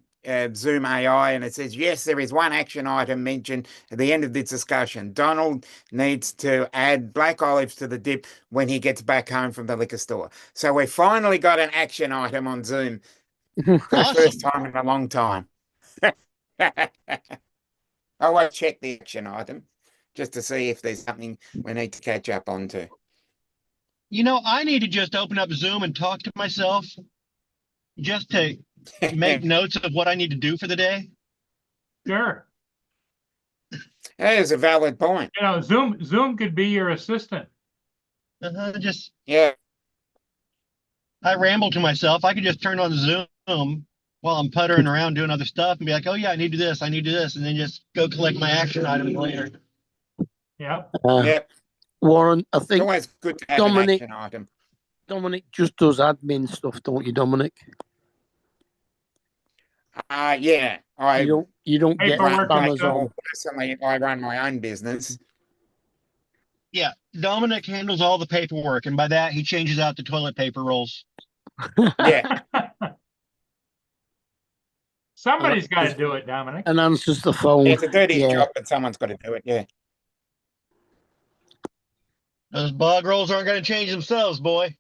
Speaker 2: Zoom AI, and it says yes, there is one action item mentioned at the end of this discussion. Donald needs to add black olives to the dip when he gets back home from the liquor store. So we finally got an action item on Zoom for the first time in a long time. I will check the action item just to see if there's something we need to catch up on to.
Speaker 5: I need to just open up Zoom and talk to myself just to make notes of what I need to do for the day.
Speaker 1: Sure.
Speaker 2: That is a valid point.
Speaker 1: Zoom could be your assistant.
Speaker 2: Yeah.
Speaker 5: I ramble to myself. I could just turn on Zoom while I'm puttering around doing other stuff and be like, oh yeah, I need to do this, and then just go collect my action item later.
Speaker 1: Yep.
Speaker 2: Yep.
Speaker 4: Warren, I
Speaker 2: It's
Speaker 4: think
Speaker 2: always good to have
Speaker 4: Dominic-
Speaker 2: an action item.
Speaker 4: Dominic just does admin stuff, don't you, Dominic?
Speaker 2: Yeah.
Speaker 4: You don't get
Speaker 1: Paperwork and
Speaker 4: banners
Speaker 1: stuff.
Speaker 4: on.
Speaker 2: Personally, I run my own business.
Speaker 5: Yeah, Dominic handles all the paperwork, and by that he changes out the toilet paper rolls.
Speaker 2: Yeah.
Speaker 1: Somebody's got to do it, Dominic.
Speaker 4: And answers the phone.
Speaker 2: It's a dirty
Speaker 4: Yeah.
Speaker 2: job, but someone's got to do it. Yeah.
Speaker 5: Those bog rolls aren't going to change themselves, boy.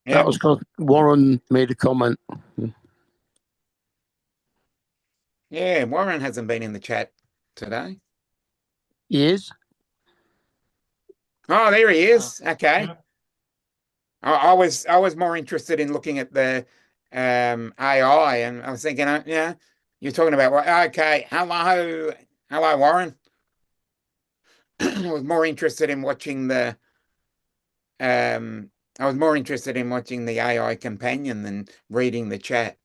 Speaker 2: Yeah.
Speaker 4: That was because Warren made a comment.
Speaker 2: Yeah. Warren hasn't been in the chat today.
Speaker 4: He is.
Speaker 2: Oh, there he is. Okay.
Speaker 1: Yeah.
Speaker 2: I was more interested in looking at the AI, and I was thinking, yeah, you're talking about what? Okay, hello, Warren. I was more interested in watching the AI companion than reading the chat.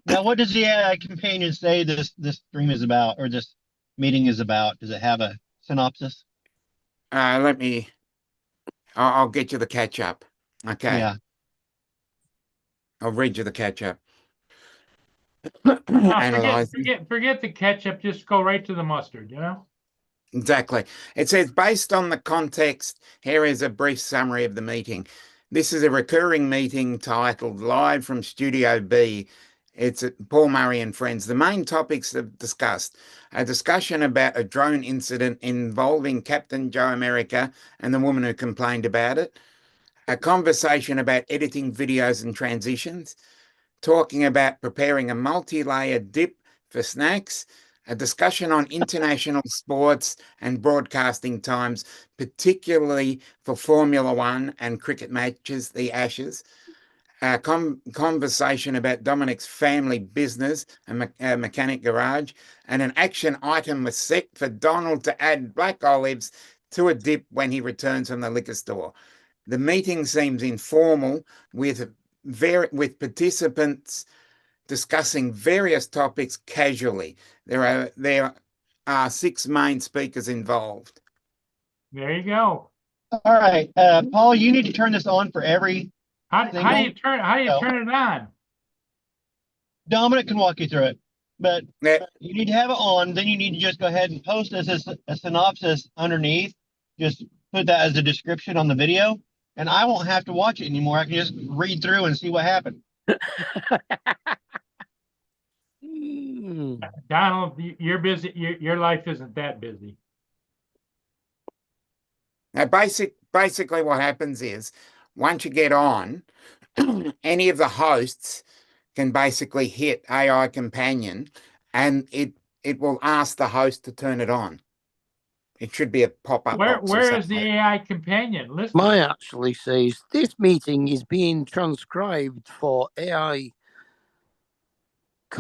Speaker 5: Now, what does the AI companion say this stream is about, or this meeting is about? Does it have a synopsis?
Speaker 2: I'll get you the catch up. Okay.
Speaker 5: Yeah.
Speaker 2: I'll read you the catch up.
Speaker 1: No, forget the ketchup. Just go right to the mustard, you know?
Speaker 2: Exactly. It says, based on the context, here is a brief summary of the meeting. This is a recurring meeting titled Live from Studio B. It's Paul Murray and Friends. The main topics discussed: a discussion about a drone incident involving Captain Joe America and the woman who complained about it, a conversation about editing videos and transitions, talking about preparing a multi-layered dip for snacks, a discussion on international sports and broadcasting times, particularly for Formula One and cricket matches, the Ashes, a conversation about Dominic's family business, a mechanic garage, and an action item was set for Donald to add black olives to a dip when he returns from the liquor store. The meeting seems informal, with participants discussing various topics casually. There are 6 main speakers involved.
Speaker 1: There you go.
Speaker 5: All right, Paul, you need to turn this on for every.
Speaker 1: How do you turn it on?
Speaker 5: Dominic can walk you through it, but
Speaker 2: Yeah.
Speaker 5: you need to have it on. Then you need to just go ahead and post this as a synopsis underneath. Just put that as a description on the video, and I won't have to watch it anymore. I can just read through and see what happened.
Speaker 1: Donald, you're busy. Your life isn't that busy.
Speaker 2: Now, basically what happens is, once you get on, any of the hosts can basically hit AI companion, and it will ask the host to turn it on. It should be a pop-up.
Speaker 1: Where is the AI companion? Listen.
Speaker 4: Mine actually says this meeting is being transcribed for AI.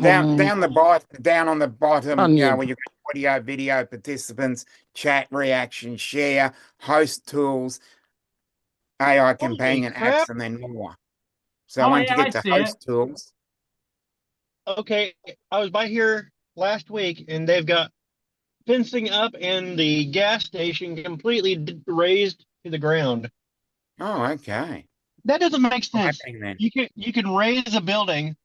Speaker 2: Down on the bottom,
Speaker 4: Onion.
Speaker 2: where you got audio, video, participants, chat, reaction, share, host tools, AI companion
Speaker 5: crap.
Speaker 2: apps, and then more. So once you
Speaker 1: I
Speaker 2: get to
Speaker 1: see
Speaker 2: host
Speaker 1: it.
Speaker 2: tools,
Speaker 5: Okay, I was by here last week, and they've got fencing up and the gas station completely raised to the ground.
Speaker 2: oh, okay.
Speaker 5: That doesn't make
Speaker 2: What's
Speaker 5: sense.
Speaker 2: happening then?
Speaker 5: You can raise a building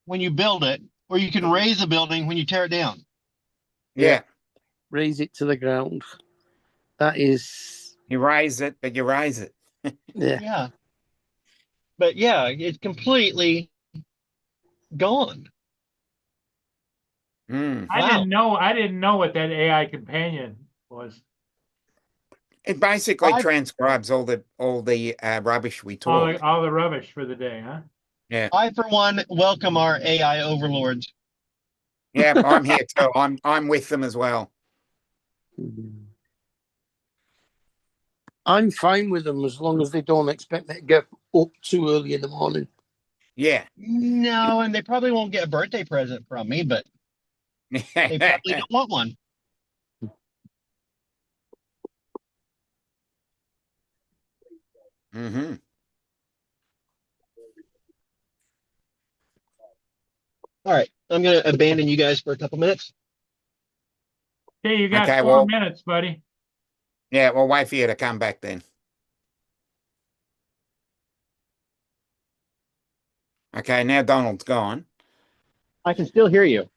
Speaker 5: when you build it, or you can raise a building when you tear it down.
Speaker 2: Yeah,
Speaker 4: Raise it to the ground. That is,
Speaker 2: you raise it, but you raise it.
Speaker 4: yeah.
Speaker 5: Yeah. But yeah, it's completely gone.
Speaker 2: Mm.
Speaker 1: I didn't know what that AI companion was.
Speaker 2: It basically
Speaker 5: I-
Speaker 2: transcribes all the rubbish we talk.
Speaker 1: All the rubbish for the day, huh?
Speaker 5: I, for one, welcome our AI overlords.
Speaker 2: Yeah, I'm here too. I'm with them as well.
Speaker 4: I'm fine with them as long as they don't expect me to get up too early in the morning.
Speaker 2: Yeah.
Speaker 5: No, and they probably won't get a birthday present from me, but they probably don't want one.
Speaker 2: Mm-hmm.
Speaker 5: All right, I'm going to abandon you guys for a couple minutes.
Speaker 1: Okay, you got
Speaker 2: Okay,
Speaker 1: 4 minutes, buddy.
Speaker 2: Yeah, we'll wait for you to come back then. Okay, now Donald's gone.
Speaker 5: I can still hear you.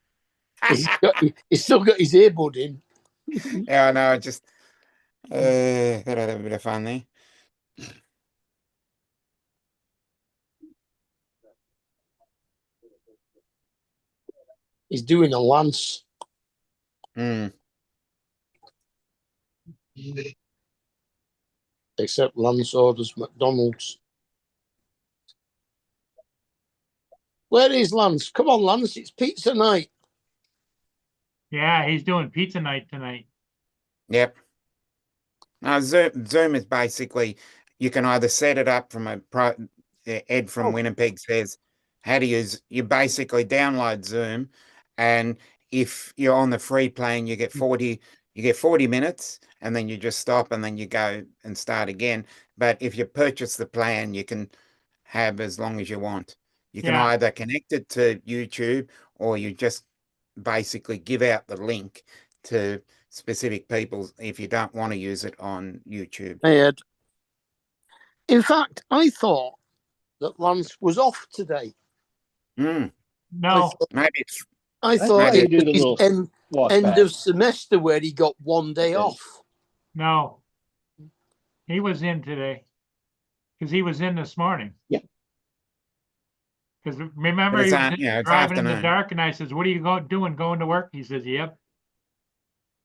Speaker 4: He's still got his earbud in.
Speaker 2: Yeah, I know. Just gotta have a bit of fun there.
Speaker 4: He's doing a lance.
Speaker 2: Mm.
Speaker 4: Except Lance orders McDonald's. Where is Lance? Come on, Lance. It's pizza night.
Speaker 1: Yeah, he's doing pizza night tonight.
Speaker 2: Yep. Now Zoom is basically you can either set it up from Ed from
Speaker 4: Oh.
Speaker 2: Winnipeg says how to use. You basically download Zoom, and if you're on the free plan, you get 40 minutes, and then you just stop, and then you go and start again. But if you purchase the plan, you can have as long as you want. You can
Speaker 1: Yeah.
Speaker 2: either connect it to YouTube, or you just basically give out the link to specific people if you don't want to use it on YouTube.
Speaker 4: Hey, Ed. In fact, I thought that Lance was off today.
Speaker 2: Mm,
Speaker 1: No,
Speaker 2: maybe it's
Speaker 4: I thought
Speaker 2: maybe
Speaker 4: it
Speaker 5: do the
Speaker 4: was his
Speaker 5: little walk
Speaker 4: end
Speaker 5: back.
Speaker 4: of semester where he got one day
Speaker 5: Okay.
Speaker 4: off.
Speaker 1: no. He was in today. Because he was in this morning.
Speaker 5: Yeah.
Speaker 1: Because remember,
Speaker 2: But it's
Speaker 1: he was
Speaker 2: it's
Speaker 1: driving in the
Speaker 2: afternoon.
Speaker 1: dark, and I says, "What are you doing? Going to work?" He says, "Yep."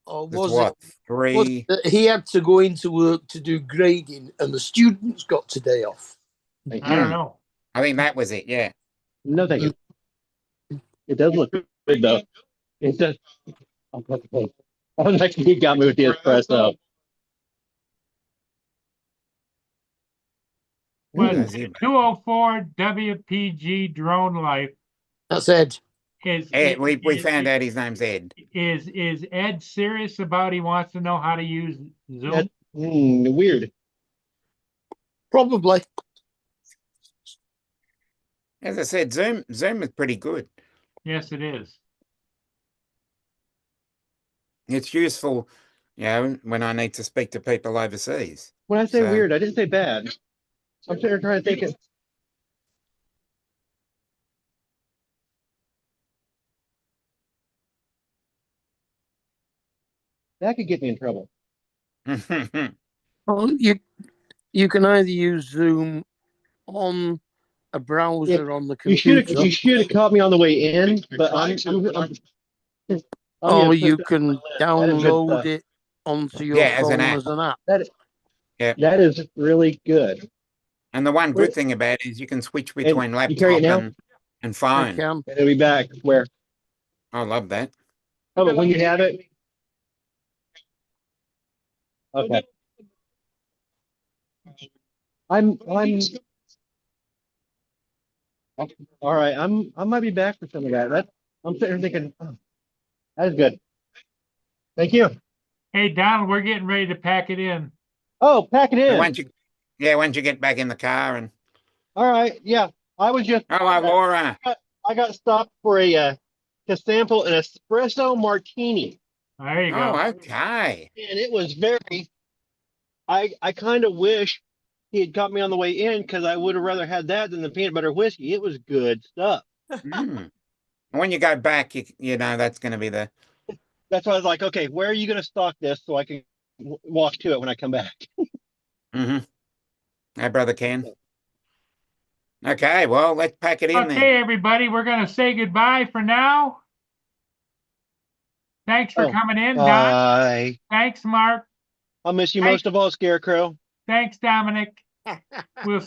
Speaker 4: Or
Speaker 2: It's
Speaker 4: was
Speaker 2: what,
Speaker 4: it? Was
Speaker 2: 3?
Speaker 4: it that he had to go into work to do grading, and the students got today off?
Speaker 1: I don't know.
Speaker 2: I think that was it. Yeah.
Speaker 5: No, thank you. It does look good though. It does. Okay. Oh, next he got me with the espresso.
Speaker 1: Was
Speaker 2: Does he?
Speaker 1: 204 WPG Drone Life
Speaker 4: That's Ed.
Speaker 1: is
Speaker 2: Ed, we found out his name's Ed.
Speaker 1: is Ed serious about he wants to know how to use Zoom?
Speaker 5: That- weird.
Speaker 4: Probably.
Speaker 2: As I said, Zoom is pretty good.
Speaker 1: Yes, it is.
Speaker 2: It's useful, when I need to speak to people overseas.
Speaker 5: When I say
Speaker 2: So-
Speaker 5: weird, I didn't say bad. I'm sitting here trying to think it. That could get me in trouble.
Speaker 4: Well, you can either use Zoom on a browser on the
Speaker 5: You should
Speaker 4: computer,
Speaker 5: have caught me on the way in, but
Speaker 4: or you can
Speaker 5: That is good
Speaker 4: download
Speaker 5: stuff.
Speaker 4: it onto your
Speaker 2: Yeah, as
Speaker 4: phone
Speaker 2: an app.
Speaker 4: as an app.
Speaker 5: That is really good.
Speaker 2: And the one
Speaker 5: Where-
Speaker 2: good thing about it is you can switch between
Speaker 5: you carry it
Speaker 2: laptop
Speaker 5: now?
Speaker 2: and
Speaker 4: I
Speaker 2: phone.
Speaker 4: can.
Speaker 5: It'll be back where.
Speaker 2: I love that.
Speaker 5: Oh, but when you have it. Okay. I'm all right. I might be back for some of that. I'm sitting here thinking, oh, that is good. Thank you.
Speaker 1: Hey, Donald, we're getting ready to pack it in.
Speaker 5: Oh, pack it in.
Speaker 2: Once you get back in the car and
Speaker 5: All right. Yeah. I was just
Speaker 2: Laura.
Speaker 5: I got stopped for to sample an espresso martini.
Speaker 1: There you go.
Speaker 2: Oh, okay.
Speaker 5: And it was very I kind of wish he had caught me on the way in because I would have rather had that than the peanut butter whiskey. It was good stuff.
Speaker 2: Mm. When you go back, you know that's going to be the.
Speaker 5: That's why I was like, okay, where are you going to stock this so I can walk to it when I come back?
Speaker 2: Mm-hmm. Hey, brother Ken. Okay, well, let's pack it in
Speaker 1: Okay,
Speaker 2: then.
Speaker 1: everybody, we're going to say goodbye for now. Thanks for
Speaker 5: Oh,
Speaker 1: coming in, Don.
Speaker 5: Bye.
Speaker 1: Thanks, Mark.
Speaker 5: I'll miss you
Speaker 1: Thank-
Speaker 5: most of all, Scarecrow.
Speaker 1: Thanks, Dominic. We'll